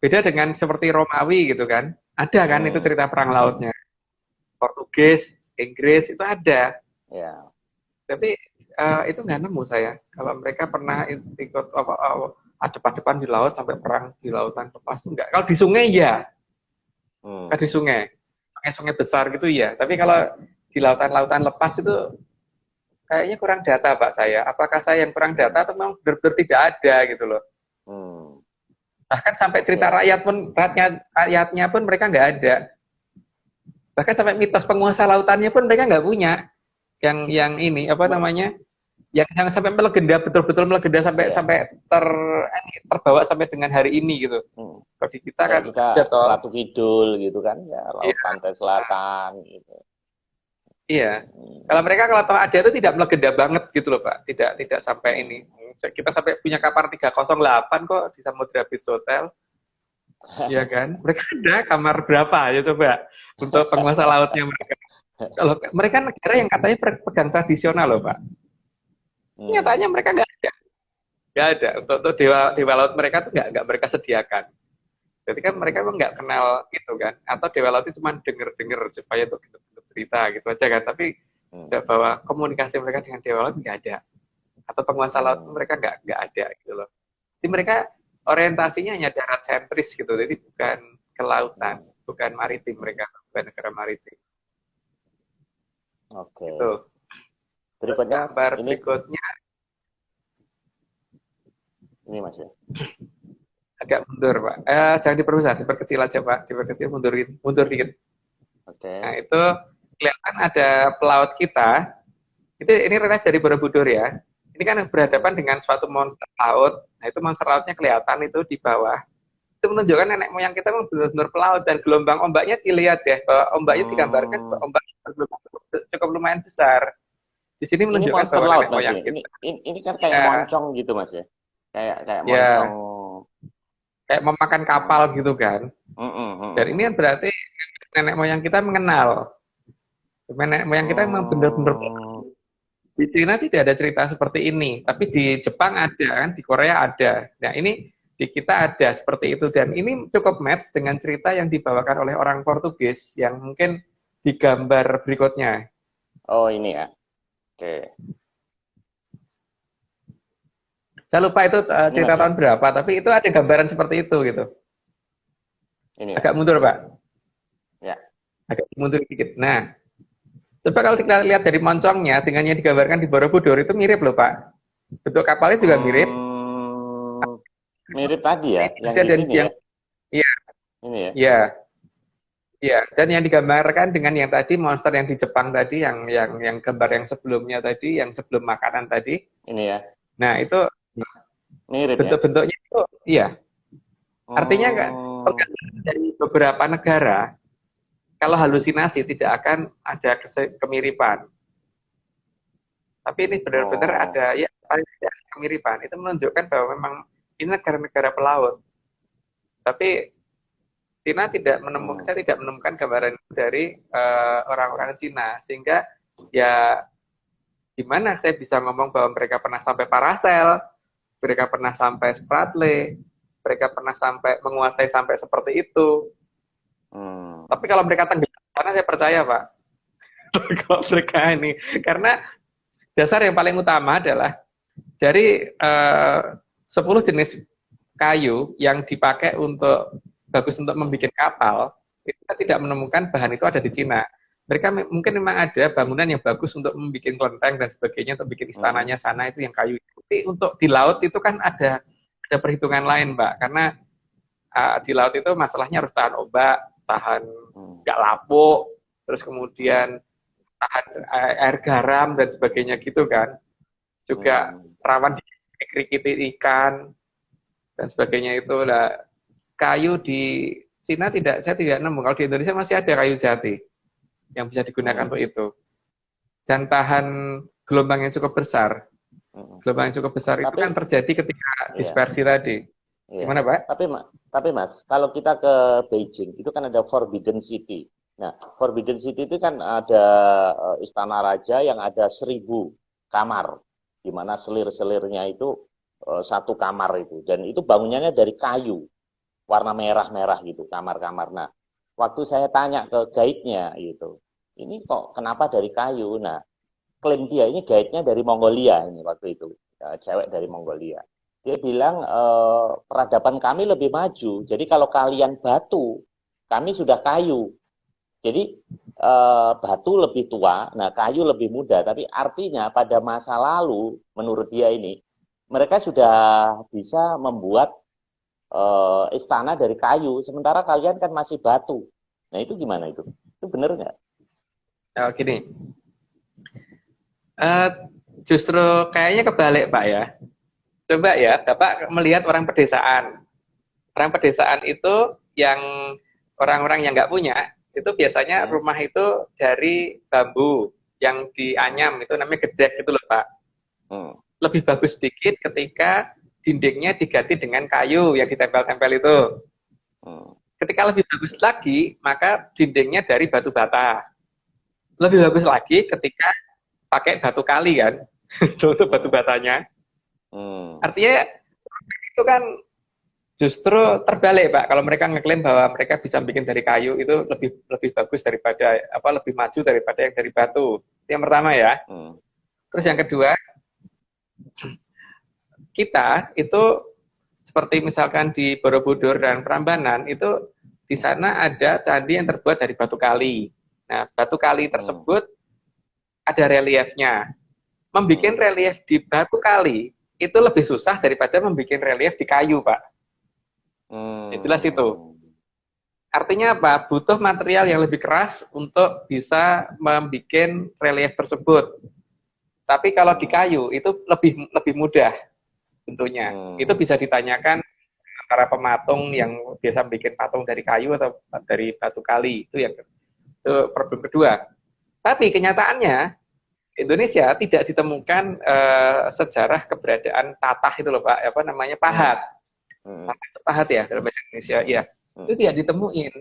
Beda dengan seperti Romawi gitu kan. Ada kan itu cerita perang lautnya. Portugis, Inggris itu ada. Ya. Tapi itu nggak nemu saya. Kalau mereka pernah ikut adep-adepan di laut sampai perang di lautan lepas itu enggak. Kalau di sungai ya. Kalau di sungai besar gitu ya. Tapi kalau di lautan-lautan lepas itu kayaknya kurang data Pak saya. Apakah saya yang kurang data atau memang benar-benar tidak ada gitu loh. Bahkan sampai cerita rakyatnya pun mereka nggak ada. Bahkan sampai mitos penguasa lautannya pun mereka nggak punya. Yang ini apa namanya? Yang sampai melegenda, betul-betul melegenda sampai terbawa sampai dengan hari ini gitu. Kalau di kita kan Ratu Kidul gitu kan ya, laut pantai selatan gitu. Iya. Kalau mereka kalau ada itu tidak melegenda banget gitu loh Pak. Tidak sampai ini. Kita sampai punya kamar 308 kok di Samudra Beach Hotel. Iya kan? Mereka ada kamar berapa ya coba untuk penguasa lautnya mereka. Kalau mereka negara yang katanya pegang tradisional loh Pak. Nyatanya mereka nggak ada untuk dewa laut mereka tuh nggak mereka sediakan. Jadi kan mereka memang nggak kenal gitu kan, atau dewa laut itu cuma denger supaya tuh cerita gitu aja kan, tapi bahwa komunikasi mereka dengan dewa laut nggak ada, atau penguasa laut mereka nggak ada gitu loh. Jadi mereka orientasinya hanya darat sentris gitu, jadi bukan kelautan, bukan maritim mereka, bukan negara maritim. Oke. Gitu. Berikutnya, berikutnya ini Mas ya. Agak mundur Pak. Jangan diperbesar, diperkecil aja Pak, diperkecil, mundur dikit. Oke. Nah itu kelihatan ada pelaut kita. Ini relief dari Borobudur ya. Ini kan berhadapan dengan suatu monster laut. Nah itu monster lautnya kelihatan itu di bawah. Itu menunjukkan nenek moyang kita memang benar-benar pelaut, dan gelombang ombaknya dilihat ya, bahwa ombaknya digambarkan ombaknya cukup lumayan besar. Di sini menunjukkan bahwa laut, nenek moyang kita. Ini kan kayak moncong gitu Mas ya. Kayak moncong. Kayak memakan kapal gitu kan. Dan ini kan berarti nenek moyang kita mengenal. Nenek moyang kita memang benar-benar. Di Cina tidak ada cerita seperti ini, tapi di Jepang ada kan, di Korea ada. Nah ini di kita ada seperti itu, dan ini cukup match dengan cerita yang dibawakan oleh orang Portugis yang mungkin digambar berikutnya. Oh ini ya. Oke. Saya lupa itu cerita tahun berapa, tapi itu ada gambaran seperti itu gitu. Ini agak mundur Pak. Ya. Agak mundur sedikit. Nah, coba kalau kita lihat dari moncongnya dengan yang digambarkan di Borobudur itu mirip loh Pak. Bentuk kapalnya juga mirip. Mirip tadi ya. Iya. Ini ya. Iya. Iya. Dan yang digambarkan dengan yang tadi monster yang di Jepang tadi, yang gambar yang sebelumnya tadi, yang sebelum makanan tadi. Ini ya. Nah itu mirip bentuk-bentuknya itu, iya. Artinya dari beberapa negara, kalau halusinasi tidak akan ada kemiripan. Tapi ini benar-benar ada, ya paling tidak kemiripan. Itu menunjukkan bahwa memang ini negara-negara pelaut. Tapi Cina saya tidak menemukan gambaran dari orang-orang Cina, sehingga ya gimana saya bisa ngomong bahwa mereka pernah sampai Paracel, mereka pernah sampai Spratly, mereka pernah sampai menguasai sampai seperti itu. Tapi kalau mereka tenggelam, karena saya percaya Pak, kalau mereka ini, karena dasar yang paling utama adalah dari 10 jenis kayu yang dipakai bagus untuk membuat kapal, kita tidak menemukan bahan itu ada di Cina. mungkin memang ada bangunan yang bagus untuk membuat kelenteng dan sebagainya, untuk bikin istananya sana itu yang kayu. Tapi untuk di laut itu kan ada perhitungan lain, Mbak, karena di laut itu masalahnya harus tahan ombak, tahan nggak lapuk, terus kemudian tahan air garam dan sebagainya gitu kan. Juga rawan dikrikiti ikan dan sebagainya itu. Lah, kayu di Cina saya tidak nemu. Kalau di Indonesia masih ada kayu jati yang bisa digunakan untuk itu. Dan tahan gelombang yang cukup besar. Gelombang yang cukup besar itu kan terjadi ketika dispersi tadi. Gimana, Pak? Tapi Mas, kalau kita ke Beijing, itu kan ada Forbidden City. Nah, Forbidden City itu kan ada istana raja yang ada 1.000 kamar, di mana selir-selirnya itu satu kamar itu. Dan itu bangunannya dari kayu, warna merah-merah gitu, kamar-kamar. Nah, waktu saya tanya ke guide-nya gitu, ini kok kenapa dari kayu? Nah, klaim dia ini guide-nya dari Mongolia ini waktu itu, cewek dari Mongolia. Dia bilang peradaban kami lebih maju. Jadi kalau kalian batu, kami sudah kayu. Jadi batu lebih tua, nah kayu lebih muda. Tapi artinya pada masa lalu, menurut dia ini, mereka sudah bisa membuat istana dari kayu. Sementara kalian kan masih batu. Nah itu gimana itu? Itu benar nggak? Oh, gini. Justru kayaknya kebalik, Pak ya. Coba ya, Bapak melihat orang pedesaan. Orang pedesaan itu yang orang-orang yang nggak punya, itu biasanya rumah itu dari bambu yang dianyam, itu namanya gedek itu loh, Pak. Lebih bagus sedikit ketika dindingnya diganti dengan kayu yang ditempel-tempel itu. Ketika lebih bagus lagi, maka dindingnya dari batu bata. Lebih bagus lagi ketika pakai batu kali kan, itu batu batanya. Artinya itu kan justru terbalik, Pak. Kalau mereka ngeklaim bahwa mereka bisa bikin dari kayu itu lebih bagus daripada lebih maju daripada yang dari batu. Itu yang pertama ya. Terus yang kedua, kita itu seperti misalkan di Borobudur dan Prambanan itu di sana ada candi yang terbuat dari batu kali. Nah, batu kali tersebut ada reliefnya. Membikin relief di batu kali itu lebih susah daripada membuat relief di kayu, Pak. Jelas itu. Artinya apa? Butuh material yang lebih keras untuk bisa membuat relief tersebut. Tapi kalau di kayu itu lebih mudah tentunya. Itu bisa ditanyakan para pematung yang biasa bikin patung dari kayu atau dari batu kali. Itu problem kedua. Tapi kenyataannya Indonesia tidak ditemukan sejarah keberadaan tatah itu loh, Pak, pahat. Pahat ya dalam bahasa Indonesia, ya. Itu tidak ditemuin.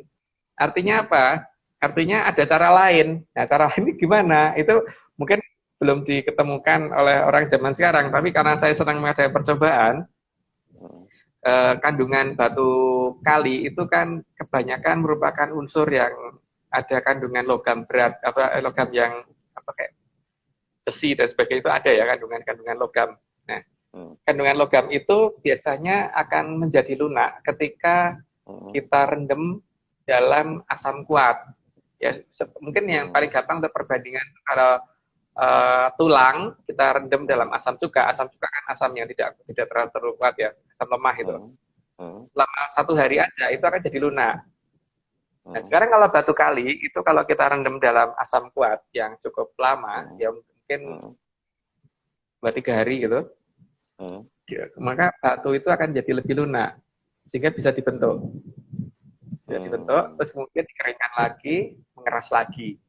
Artinya apa? Artinya ada cara lain. Nah, cara lain ini gimana? Itu mungkin belum diketemukan oleh orang zaman sekarang, tapi karena saya senang mengadakan percobaan, kandungan batu kali itu kan kebanyakan merupakan unsur yang ada kandungan logam berat, logam yang kayak besi dan sebagainya, itu ada ya kandungan logam. Nah, kandungan logam itu biasanya akan menjadi lunak ketika kita rendam dalam asam kuat. Ya, mungkin yang paling gampang untuk perbandingan kalau tulang kita rendam dalam asam cuka. Asam cuka kan asam yang tidak terlalu kuat ya, asam lemah itu. Selama 1 hari aja itu akan jadi lunak. Nah, sekarang kalau batu kali itu kalau kita rendam dalam asam kuat yang cukup lama, ya mungkin 2-3 hari gitu, maka batu itu akan jadi lebih lunak sehingga bisa dibentuk. Bisa dibentuk, terus kemudian dikeringkan lagi, mengeras lagi.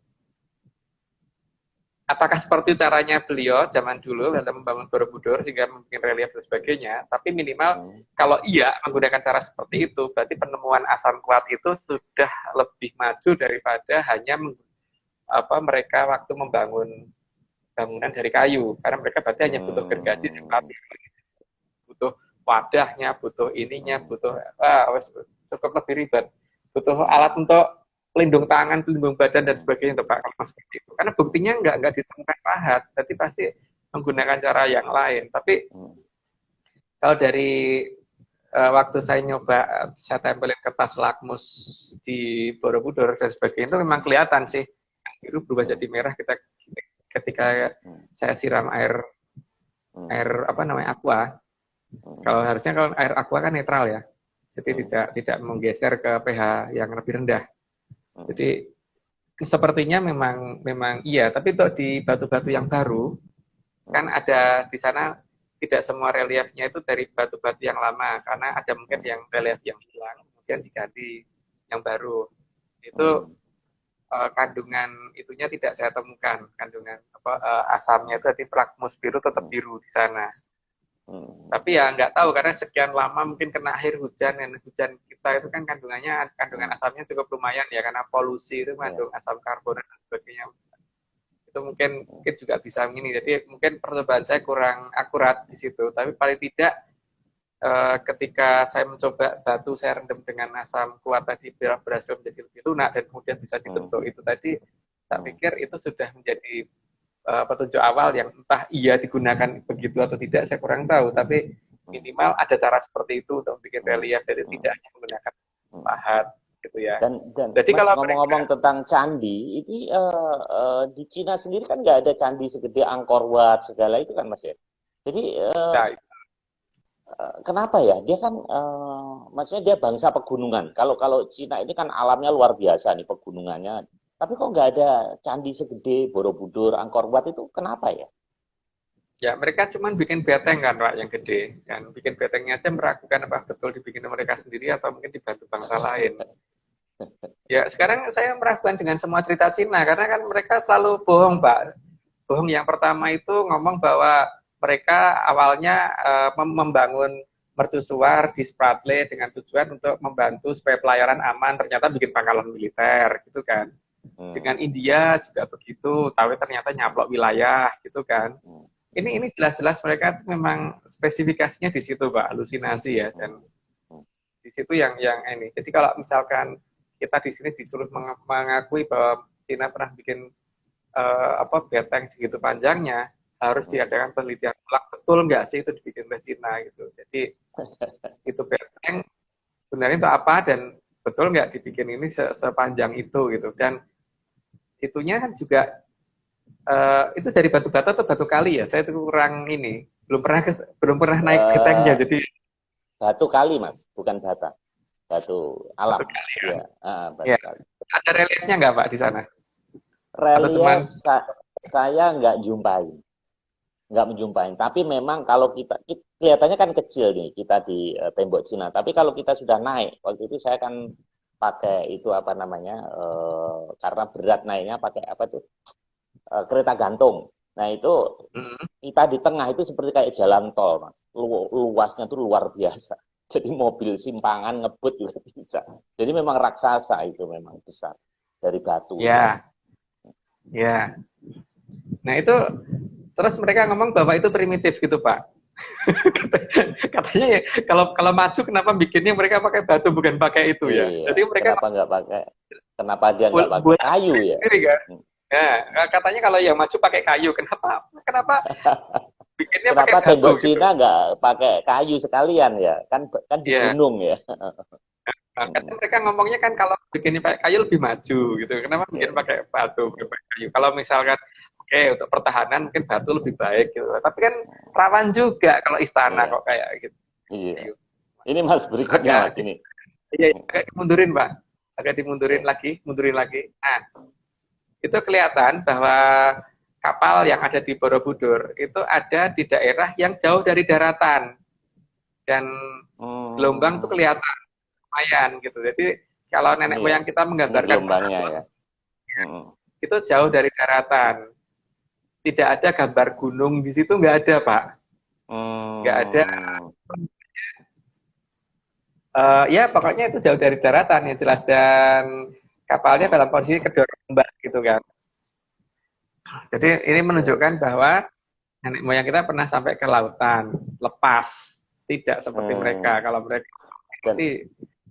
Apakah seperti caranya beliau zaman dulu dalam membangun Borobudur sehingga membuat relief dan sebagainya? Tapi minimal kalau iya menggunakan cara seperti itu, berarti penemuan asam kuat itu sudah lebih maju daripada hanya mereka waktu membangun bangunan dari kayu, karena mereka berarti hanya butuh gergaji, butuh wadahnya, butuh ininya, butuh cukup lebih ribet, butuh alat untuk pelindung tangan, pelindung badan dan sebagainya, Pak, kalau seperti itu. Karena buktinya nggak ditemukan pahat, berarti pasti menggunakan cara yang lain. Tapi kalau dari waktu saya nyoba, saya tempelin kertas lakmus di Borobudur dan sebagainya, itu memang kelihatan sih biru berubah jadi merah ketika saya siram air apa namanya aqua. Kalau air aqua kan netral ya, jadi tidak menggeser ke pH yang lebih rendah. Jadi sepertinya memang iya, tapi untuk di batu-batu yang baru kan ada di sana tidak semua reliefnya itu dari batu-batu yang lama, karena ada mungkin yang relief yang hilang kemudian diganti yang baru. Itu kandungan itunya tidak saya temukan, kandungan asamnya itu, jadi pragmus biru tetap biru di sana. Tapi ya nggak tahu, karena sekian lama mungkin kena air hujan, dan hujan kita itu kan kandungan asamnya cukup lumayan ya, karena polusi itu mengandung asam karbonat dan sebagainya. Itu mungkin juga bisa begini. Jadi mungkin percobaan saya kurang akurat di situ, tapi paling tidak ketika saya mencoba batu saya rendam dengan asam kuat tadi berhasil menjadi lebih lunak dan kemudian bisa dibentuk itu tadi, saya pikir itu sudah menjadi petunjuk awal yang entah iya digunakan begitu atau tidak saya kurang tahu, tapi minimal ada cara seperti itu untuk bikin relief, jadi tidak hanya menggunakan pahat gitu ya. Dan jadi Mas, kalau ngomong-ngomong tentang candi ini di Cina sendiri kan nggak ada candi segede Angkor Wat segala itu kan Mas ya. Jadi kenapa ya? Dia kan maksudnya dia bangsa pegunungan. Kalau Cina ini kan alamnya luar biasa nih pegunungannya. Tapi kok nggak ada candi segede Borobudur, Angkor Wat itu kenapa ya? Ya mereka cuma bikin beteng kan Pak yang gede. Kan bikin betengnya aja meragukan apa betul dibikin mereka sendiri atau mungkin dibantu bangsa lain. Ya sekarang saya meragukan dengan semua cerita Cina karena kan mereka selalu bohong Pak. Bohong yang pertama itu ngomong bahwa mereka awalnya membangun mercusuar di Spratly dengan tujuan untuk membantu supaya pelayaran aman, ternyata bikin pangkalan militer gitu kan. Dengan India juga begitu, tapi ternyata nyaplok wilayah gitu kan. Ini jelas-jelas mereka memang spesifikasinya di situ Pak, halusinasi ya, dan di situ yang ini. Jadi kalau misalkan kita di sini disuruh mengakui bahwa Cina pernah bikin beteng segitu panjangnya, harus diadakan penelitian ulang betul nggak sih itu dibikin oleh Cina gitu. Jadi itu beteng sebenarnya itu apa dan betul nggak dibikin ini sepanjang itu gitu. Dan itunya kan juga itu dari batu bata atau batu kali ya, saya itu kurang ini, belum pernah naik betengnya, jadi batu kali Mas, bukan bata, batu alam. Batu kali, ya. Batu kali. Ada reliefnya nggak Pak di sana? Relief saya nggak menjumpain, tapi memang kalau kita kelihatannya kan kecil nih kita di tembok Cina, tapi kalau kita sudah naik, waktu itu saya kan pakai itu apa namanya, karena berat naiknya pakai apa tuh, kereta gantung. Nah itu kita di tengah itu seperti kayak jalan tol Mas, luasnya tuh luar biasa, jadi mobil simpangan ngebut juga bisa. Jadi memang raksasa itu, memang besar dari batu. Ya. Nah itu terus mereka ngomong bahwa itu primitif gitu Pak. Katanya ya kalau maju kenapa bikinnya mereka pakai batu bukan pakai itu ya. Iya, jadi mereka kenapa dia nggak pakai kayu ya? Sendiri, kan? Nah, katanya kalau yang maju pakai kayu, kenapa bikinnya kenapa pakai tembok batu Cina nggak pakai kayu sekalian ya? Kan di gunung ya. Karena mereka ngomongnya kan kalau bikinnya pakai kayu lebih maju gitu. Kenapa bikin pakai batu, pakai kayu? Kalau misalkan untuk pertahanan mungkin batu lebih baik gitu. Tapi kan rawan juga kalau istana kok kayak gitu. Iya. Ini Mas berikutnya Mas ini. Iya, agak dimundurin Pak. Mundurin lagi. Nah, itu kelihatan bahwa kapal yang ada di Borobudur itu ada di daerah yang jauh dari daratan. Dan gelombang tuh kelihatan lumayan gitu. Jadi kalau nenek moyang kita menggambarkan gelombangnya ya. Itu jauh dari daratan. Tidak ada gambar gunung di situ, nggak ada Pak. Nggak ada. Ya pokoknya itu jauh dari daratan yang jelas, dan kapalnya dalam posisi kedorong ombak gitu kan. Jadi ini menunjukkan bahwa nenek moyang kita pernah sampai ke lautan lepas, tidak seperti mereka. Kalau mereka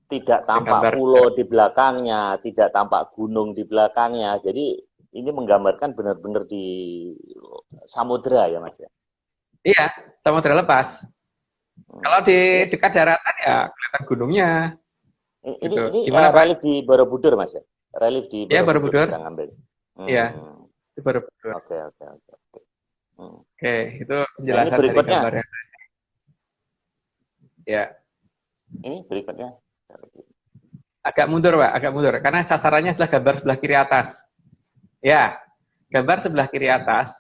tidak tampak pulau di belakangnya, tidak tampak gunung di belakangnya. Jadi ini menggambarkan benar-benar di samudera ya Mas ya? Iya, samudera lepas. Kalau di dekat daratan ya kelihatan gunungnya. Ini relief di Borobudur Mas ya? Relief di Borobudur. Borobudur. Kita ngambil. Iya, Hmm. itu baru berdua. Oke, oke, oke. Hmm. Oke, itu Nah, ini penjelasan dari berikutnya. gambarnya. Ya, Ini berikutnya. agak mundur, Pak, agak mundur. Karena sasarannya adalah gambar sebelah kiri atas. Ya, gambar sebelah kiri atas.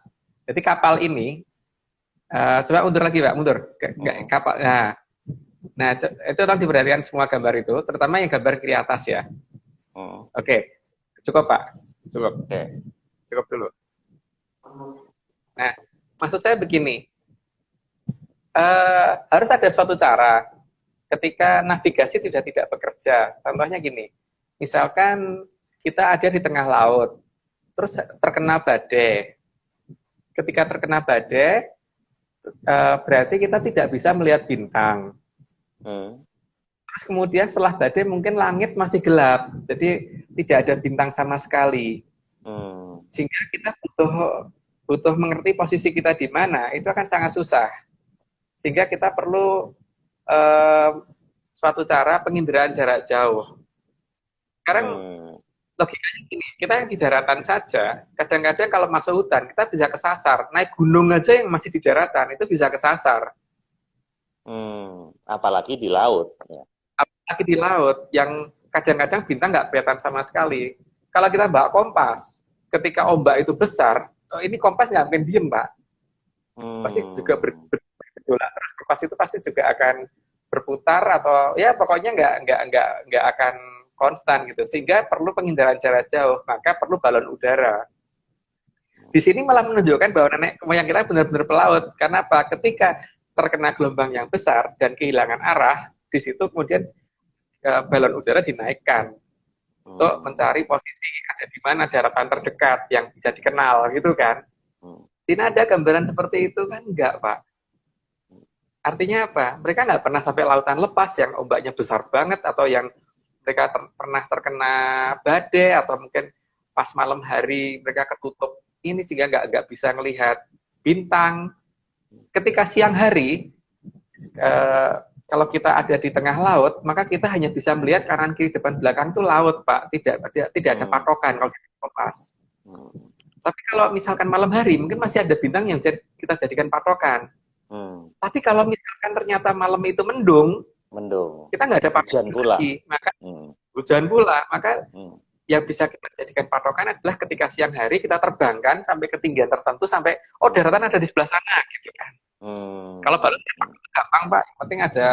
Jadi kapal ini, coba mundur lagi, Pak, mundur. Kapal. Nah, itu harus diperhatikan semua gambar itu, terutama yang gambar kiri atas ya. Oke, cukup Pak, cukup. Oke. Cukup dulu. Nah, maksud saya begini, harus ada suatu cara ketika navigasi tidak bekerja. Contohnya gini, misalkan kita ada di tengah laut, terus terkena badai. Ketika terkena badai, berarti kita tidak bisa melihat bintang. Terus kemudian setelah badai mungkin langit masih gelap, jadi tidak ada bintang sama sekali. Sehingga kita butuh mengerti posisi kita di mana, itu akan sangat susah. Sehingga kita perlu suatu cara penginderaan jarak jauh. Sekarang logikanya gini, kita yang di daratan saja, kadang-kadang kalau masuk hutan kita bisa kesasar. Naik gunung aja yang masih di daratan itu bisa kesasar. Apalagi di laut. Ya. Apalagi di laut yang kadang-kadang bintang nggak kelihatan sama sekali. Kalau kita bawa kompas, ketika ombak itu besar, ini kompas nggak mungkin diem, Pak. Pasti juga bergejolak terus. Kompas itu pasti juga akan berputar atau ya pokoknya nggak akan konstan gitu. Sehingga perlu penginderaan jarak jauh, maka perlu balon udara. Di sini malah menunjukkan bahwa nenek moyang kita benar-benar pelaut. Karena apa? Ketika terkena gelombang yang besar dan kehilangan arah, di situ kemudian balon udara dinaikkan untuk mencari posisi ada di mana daratan terdekat yang bisa dikenal gitu kan. Sini ada gambaran seperti itu kan? Enggak, Pak. Artinya apa? Mereka nggak pernah sampai lautan lepas yang ombaknya besar banget atau yang mereka pernah terkena badai atau mungkin pas malam hari mereka ketutup ini sehingga nggak bisa melihat bintang. Ketika siang hari, kalau kita ada di tengah laut, maka kita hanya bisa melihat kanan kiri depan belakang itu laut, Pak. Tidak ada patokan kalau kita kompas. Tapi kalau misalkan malam hari, mungkin masih ada bintang yang kita jadikan patokan. Tapi kalau misalkan ternyata malam itu mendung, kita nggak ada patokan lagi, maka hujan pula, maka yang bisa kita jadikan patokan adalah ketika siang hari kita terbangkan sampai ketinggian tertentu sampai daratan ada di sebelah sana gitu kan. Kalau balon gampang, Pak, yang penting ada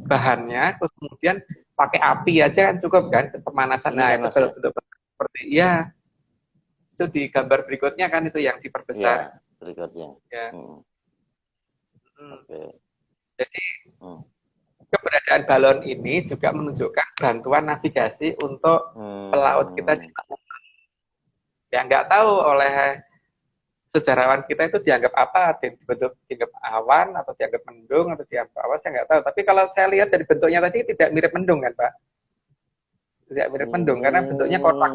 bahannya, terus kemudian pakai api aja kan cukup kan pemanasan. Nah, itu bentuk seperti itu di gambar berikutnya kan itu yang diperbesar. Ya, berikutnya. Ya. Jadi keberadaan balon ini juga menunjukkan bantuan navigasi untuk pelaut kita. Yang nggak tahu oleh sejarawan kita itu dianggap apa, dianggap awan atau dianggap mendung atau dianggap apa, saya nggak tahu. Tapi kalau saya lihat dari bentuknya tadi tidak mirip mendung kan, Pak? Tidak mirip mendung karena bentuknya kotak.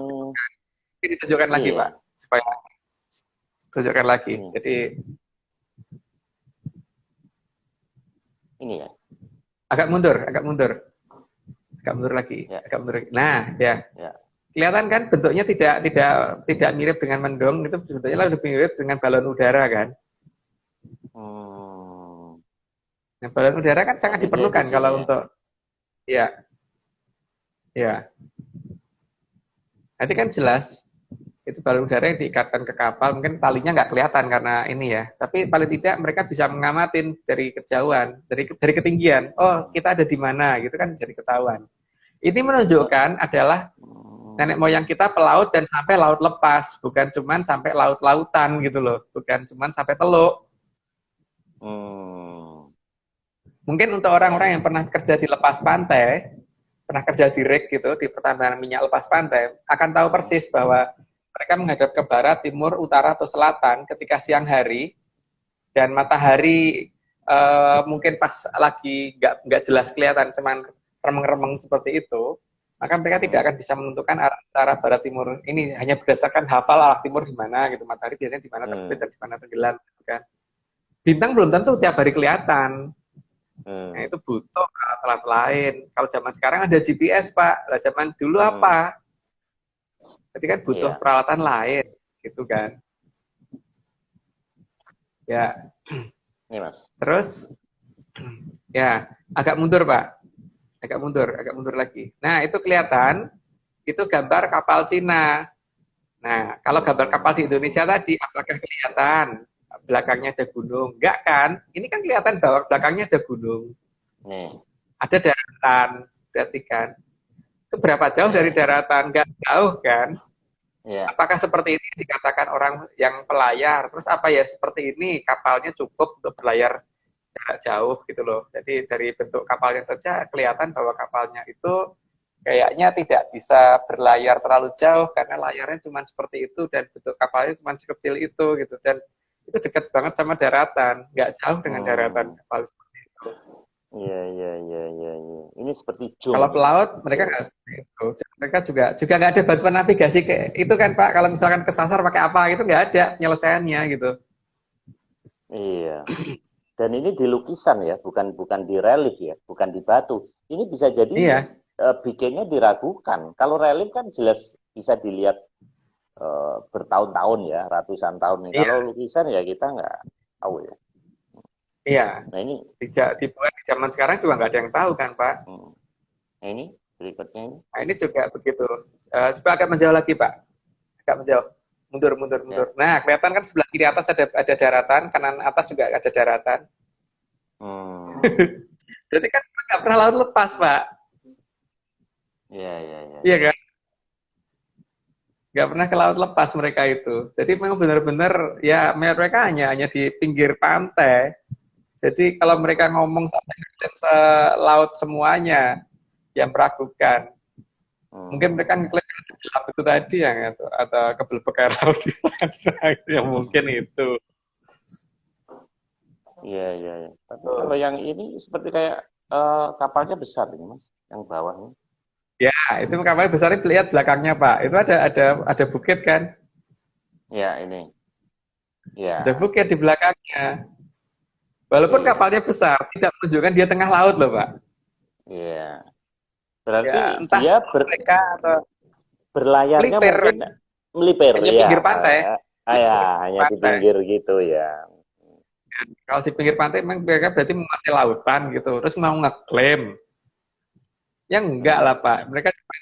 Ini ditunjukkan lagi, Pak, supaya tunjukkan lagi. Jadi ini ya. Agak mundur lagi, agak mundur. Nah, ya. Kelihatan kan bentuknya tidak mirip dengan mendung, itu bentuknya lebih mirip dengan balon udara kan. Nah, balon udara kan sangat diperlukan kalau untuk ya. Nanti kan jelas itu balon udara yang diikatkan ke kapal, mungkin talinya nggak kelihatan karena ini ya. Tapi paling tidak mereka bisa mengamatin dari kejauhan, dari ketinggian. Oh, kita ada di mana gitu kan bisa diketahuan. Ini menunjukkan adalah nenek moyang kita pelaut dan sampai laut lepas, bukan cuman sampai laut-lautan gitu loh, bukan cuman sampai Teluk. Mungkin untuk orang-orang yang pernah kerja di lepas pantai, pernah kerja di rig gitu, di pertambangan minyak lepas pantai, akan tahu persis bahwa mereka menghadap ke barat, timur, utara, atau selatan ketika siang hari, dan matahari mungkin pas lagi nggak jelas kelihatan, cuman remeng-remeng seperti itu, maka mereka tidak akan bisa menentukan arah barat timur ini hanya berdasarkan hafal arah timur di mana gitu, matahari biasanya di mana terbit dan di mana tenggelam gitu kan. Bintang belum tentu tiap hari kelihatan. Nah, itu butuh alat lain. Kalau zaman sekarang ada GPS, Pak. Lah zaman dulu apa? Berarti kan butuh Iya. peralatan lain, gitu kan? Ya, Ini Mas. terus ya agak mundur Pak, agak mundur lagi. Nah itu kelihatan, itu gambar kapal Cina. Nah kalau gambar kapal di Indonesia tadi, apakah kelihatan belakangnya ada gunung? Enggak kan? Ini kan kelihatan bahwa belakangnya ada gunung, Nih. ada daratan, berarti kan? Itu berapa jauh dari daratan? Enggak jauh kan? Iya. Apakah seperti ini dikatakan orang yang pelayar? Terus apa ya seperti ini kapalnya cukup untuk berlayar jarak jauh gitu loh. Jadi dari bentuk kapalnya saja kelihatan bahwa kapalnya itu kayaknya tidak bisa berlayar terlalu jauh karena layarnya cuma seperti itu dan bentuk kapalnya cuma sekecil itu gitu. Dan itu dekat banget sama daratan, nggak jauh dengan daratan kapal seperti itu. Iya, iya, iya, iya, iya. Ini seperti jum Kalau ini. pelaut mereka nggak gitu. Mereka juga nggak ada bantuan navigasi kayak itu kan Pak. Kalau misalkan kesasar pakai apa itu nggak ada penyelesaiannya gitu. Iya. Dan ini di lukisan ya, bukan di relief ya, bukan di batu. Ini bisa jadi Iya, bikinnya diragukan. Kalau relief kan jelas bisa dilihat bertahun-tahun ya, ratusan tahun nih. iya, Kalau lukisan ya kita nggak tahu ya. iya. Nah ini, Dibuat di zaman sekarang juga nggak ada yang tahu kan Pak. nah ini berikutnya ini. Nah ini juga begitu. Coba agak menjauh lagi Pak, agak menjauh. Mundur, mundur, Ya. mundur. Nah, kelihatan kan sebelah kiri atas ada daratan, kanan atas juga ada daratan. Hmm. Jadi kan nggak pernah laut lepas, Pak. Iya, iya, iya. Iya kan? Nggak pernah ke laut lepas mereka itu. Jadi memang benar-benar ya mereka hanya di pinggir pantai. Jadi kalau mereka ngomong sampai ke laut semuanya, yang meragukan. Mungkin mereka ngeklaim gelap itu tadi yang atau kebelbekan laut di sana itu yang mungkin itu. Iya, iya, iya. Tapi kalau yang ini seperti kayak kapalnya besar ini, Mas, yang bawahnya. Ya, itu kapal besar itu lihat belakangnya Pak. Itu ada bukit kan? Ya, ini. Ada Ya. bukit di belakangnya. Walaupun Iya. kapalnya besar, tidak menunjukkan dia tengah laut loh Pak. Iya. Ya, Berarti entah dia mereka atau berlayarnya melipir, mungkin melipir hanya ya. pinggir pantai. Ya, Pinggir hanya di pantai. pinggir gitu ya. Kalau di pinggir pantai memang mereka berarti menguasai lautan gitu. Terus mau ngeklaim. Ya enggak lah Hmm. Pak. Mereka cuma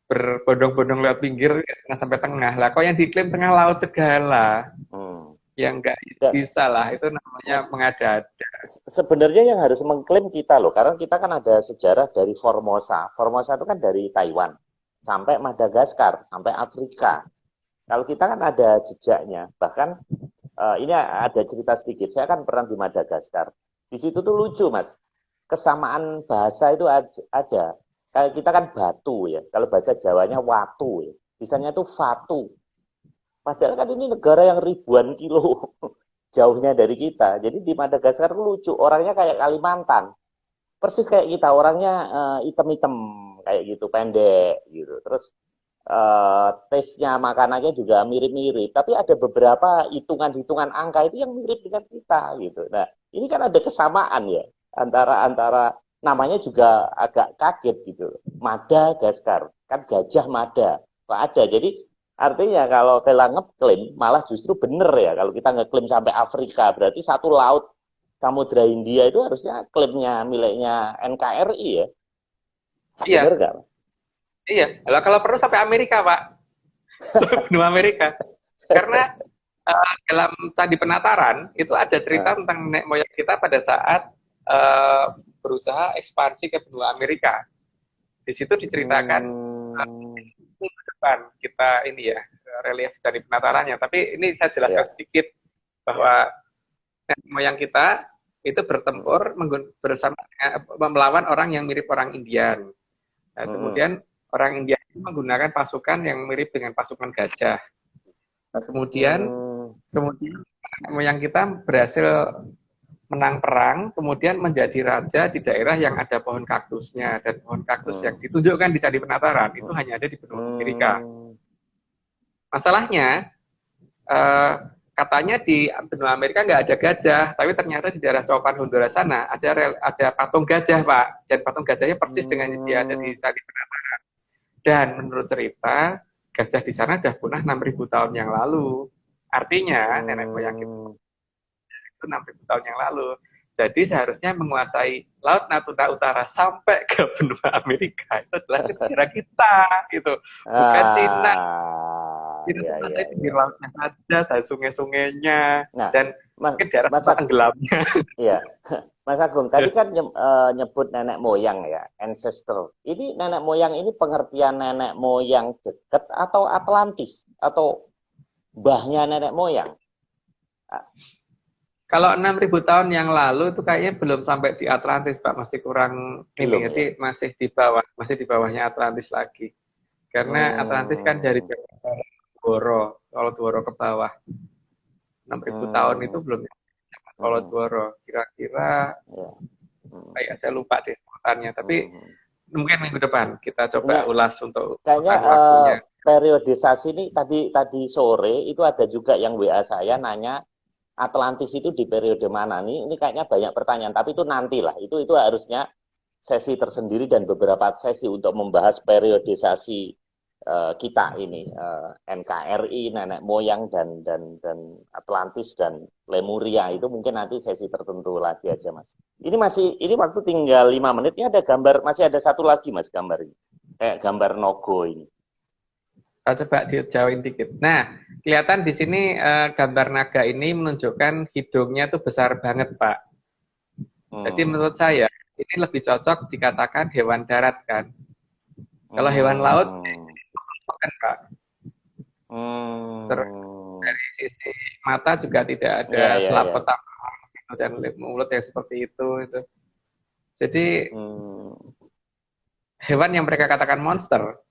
berbondong-bondong lewat pinggir nggak sampai tengah lah. Kok yang diklaim tengah laut segala? Hmm. Ya enggak Dan, bisa lah. Itu namanya Mas, mengada-ada. sebenarnya yang harus mengklaim kita loh, karena kita kan ada sejarah dari Formosa. Formosa itu kan dari Taiwan sampai Madagaskar, sampai Afrika. Kalau kita kan ada jejaknya, bahkan ini ada cerita sedikit. Saya kan pernah di Madagaskar. Di situ tuh lucu, Mas. Kesamaan bahasa itu ada. Kayak kita kan batu ya. Kalau bahasa Jawanya watu ya. Misalnya tuh fatu. Padahal kan ini negara yang ribuan kilo jauhnya dari kita. Jadi di Madagaskar tuh lucu. Orangnya kayak Kalimantan. Persis kayak kita. Orangnya hitam-hitam kayak gitu, pendek gitu. Terus tesnya makanannya juga mirip-mirip, tapi ada beberapa hitungan-hitungan angka itu yang mirip dengan kita gitu. Nah, ini kan ada kesamaan ya antara antara namanya juga agak kaget gitu. Madagaskar, kan gajah mada. Kok ada. Jadi artinya kalau kita ngeklaim malah justru bener ya kalau kita ngeklaim sampai Afrika, berarti satu laut Samudra Hindia itu harusnya klaimnya miliknya NKRI ya. Iya, Bener nggak, Mas? iya. Kalau perlu sampai Amerika Pak. Benua Amerika. Karena dalam Candi Penataran itu ada cerita Nah. tentang nenek moyang kita pada saat berusaha ekspansi ke benua Amerika. Di situ diceritakan minggu depan kita ini ya relief Candi Penatarannya. Tapi ini saya jelaskan Ya. sedikit bahwa nenek moyang kita itu bertempur bersama melawan orang yang mirip orang Indian. Nah, kemudian orang India itu menggunakan pasukan yang mirip dengan pasukan gajah. Nah, kemudian moyang kita berhasil menang perang, kemudian menjadi raja di daerah yang ada pohon kaktusnya. Dan pohon kaktus yang ditunjukkan di Candi Penataran itu hanya ada di benua Amerika. Masalahnya, katanya di benua Amerika nggak ada gajah, tapi ternyata di daerah Copan Honduras sana ada patung gajah, Pak. Dan patung gajahnya persis dengan yang ada di Candi Penataran. Dan menurut cerita, gajah di sana sudah punah 6.000 tahun yang lalu. Artinya nenek moyang kita itu 6.000 tahun yang lalu. Jadi seharusnya menguasai Laut Natuna Utara sampai ke benua Amerika itu adalah negara kita, gitu. Bukan Cina. Itu Ya, menguasai ya, pinggir ya. lautnya saja, dan sungai-sungainya, Nah, dan mungkin daerah Mas Agung, tenggelamnya. ya, Mas Agung, tadi kan nyebut nenek moyang ya, ancestor. Ini nenek moyang ini pengertian nenek moyang dekat atau Atlantis atau mbahnya nenek moyang? Kalau 6.000 tahun yang lalu itu kayaknya belum sampai di Atlantis, Pak, masih kurang Belum ini, ya? jadi masih di bawahnya Atlantis lagi. Karena Atlantis kan dari Hmm, Dworo, kalau Dworo ke bawah. 6.000 tahun itu hmm, belum kalau hmm, Dworo. Kira-kira ya, hmm, kayak saya lupa deh urutannya, tapi hmm. mungkin minggu depan kita Ini coba ulas untuk kayaknya urutan waktunya. periodisasi ini tadi sore itu ada juga yang WA saya nanya Atlantis itu di periode mana nih? Ini kayaknya banyak pertanyaan, tapi itu nantilah. Itu harusnya sesi tersendiri dan beberapa sesi untuk membahas periodisasi kita ini NKRI, nenek moyang dan Atlantis dan Lemuria itu mungkin nanti sesi tertentu lagi aja Mas. Ini waktu tinggal 5 menit. Ini ada gambar, masih ada satu lagi Mas gambar ini. Kayak gambar Nogo ini. Kita coba dijauhin dikit. Nah, kelihatan di sini gambar naga ini menunjukkan hidungnya tuh besar banget, Pak. Jadi menurut saya ini lebih cocok dikatakan hewan darat kan. Kalau hewan laut kan, Pak. Terus dari sisi mata juga tidak ada Ya, ya, ya. selaput dan mulut yang seperti itu. Jadi hewan yang mereka katakan monster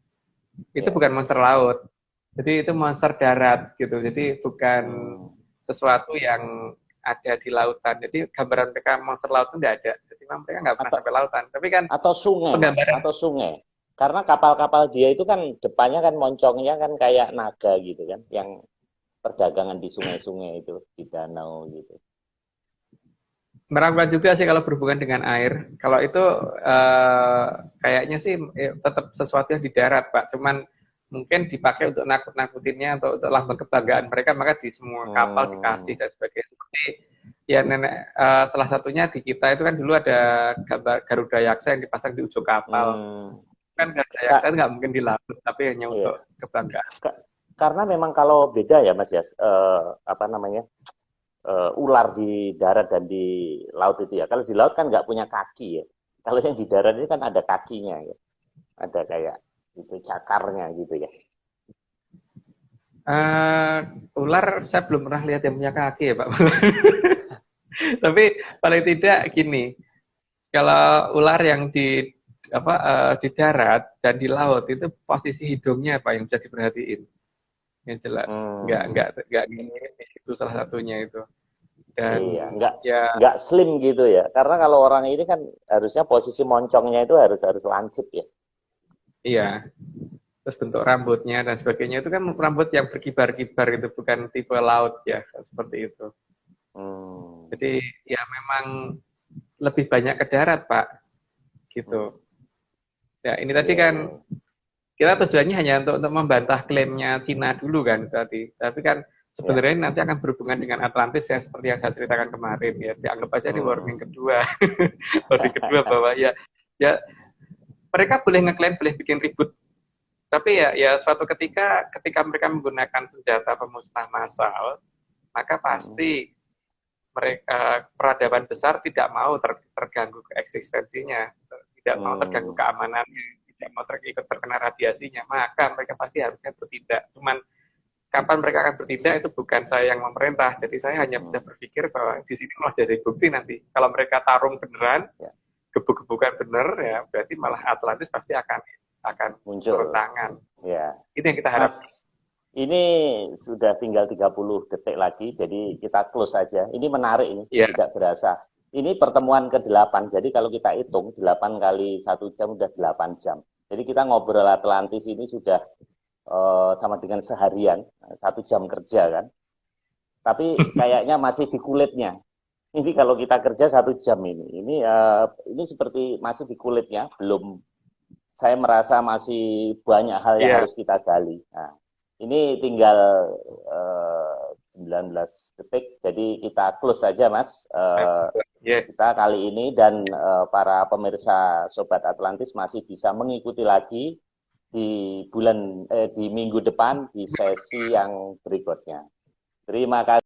itu bukan monster laut. Jadi itu monster darat gitu. Jadi bukan sesuatu yang ada di lautan. Jadi gambaran mereka monster laut itu tidak ada. Jadi mereka nggak pernah sampai lautan. Tapi kan atau sungai Mas, penggambaran atau sungai. Karena kapal-kapal dia itu kan depannya kan moncongnya kan kayak naga gitu kan, yang perdagangan di sungai-sungai itu, di danau gitu. meragukan juga sih kalau berhubungan dengan air. Kalau itu kayaknya sih tetap sesuatu yang di darat, Pak. Cuman mungkin dipakai untuk nakut-nakutinnya atau untuk lambang kebanggaan mereka, maka di semua kapal dikasih dan sebagainya. Seperti ya nenek salah satunya di kita itu kan dulu ada gambar Garuda Yaksa yang dipasang di ujung kapal. Kan Garuda Yaksa itu nggak mungkin di laut, tapi hanya Iya. untuk kebanggaan. Karena memang kalau beda ya Mas ya, apa namanya, ular di darat dan di laut itu ya. Kalau di laut kan nggak punya kaki ya. Kalau yang di darat ini kan ada kakinya ya. Ada kayak itu cakarnya gitu ya. Ular saya belum pernah lihat yang punya kaki ya Pak. Tapi paling tidak gini, kalau ular yang di darat dan di laut itu posisi hidungnya apa yang bisa diperhatiin, yang jelas nggak gini di situ salah satunya itu. Dan iya, ya nggak slim gitu ya. Karena kalau orang ini kan harusnya posisi moncongnya itu harus lancip ya. iya. Terus bentuk rambutnya dan sebagainya itu kan rambut yang berkibar-kibar itu bukan tipe laut ya seperti itu. Jadi ya memang lebih banyak ke darat Pak, gitu. Ya ini tadi kan kita tujuannya hanya untuk membantah klaimnya Cina dulu kan tadi. Tapi kan sebenarnya nanti akan berhubungan dengan Atlantis ya seperti yang saya ceritakan kemarin ya. Dianggap aja ini warning kedua, warning kedua bahwa ya mereka boleh ngeklaim, boleh bikin ribut. Tapi ya suatu ketika mereka menggunakan senjata pemusnah massal, maka pasti mereka peradaban besar tidak mau terganggu eksistensinya, tidak mau terganggu keamanannya, tidak mau terkena radiasinya, maka mereka pasti harusnya bertindak. Cuman kapan mereka akan bertindak itu bukan saya yang memerintah, jadi saya hanya bisa berpikir bahwa di sini malah jadi bukti nanti. Kalau mereka tarung beneran, gebuk-gebukan bener, ya berarti malah Atlantis pasti akan muncul turun tangan. Ya. Itu yang kita harap. Ini sudah tinggal 30 detik lagi, jadi kita close saja. Ini menarik ini, tidak berasa. Ini pertemuan ke-8, jadi kalau kita hitung 8 kali 1 jam udah 8 jam. Jadi kita ngobrol Atlantis ini sudah sama dengan seharian, 1 jam kerja kan. Tapi kayaknya masih di kulitnya. Ini kalau kita kerja 1 jam ini seperti masih di kulitnya, belum saya merasa masih banyak hal yang harus kita gali. Nah, ini tinggal 19 detik, jadi kita close saja, Mas. Kita kali ini dan para pemirsa Sobat Atlantis masih bisa mengikuti lagi di minggu depan di sesi yang berikutnya. Terima kasih.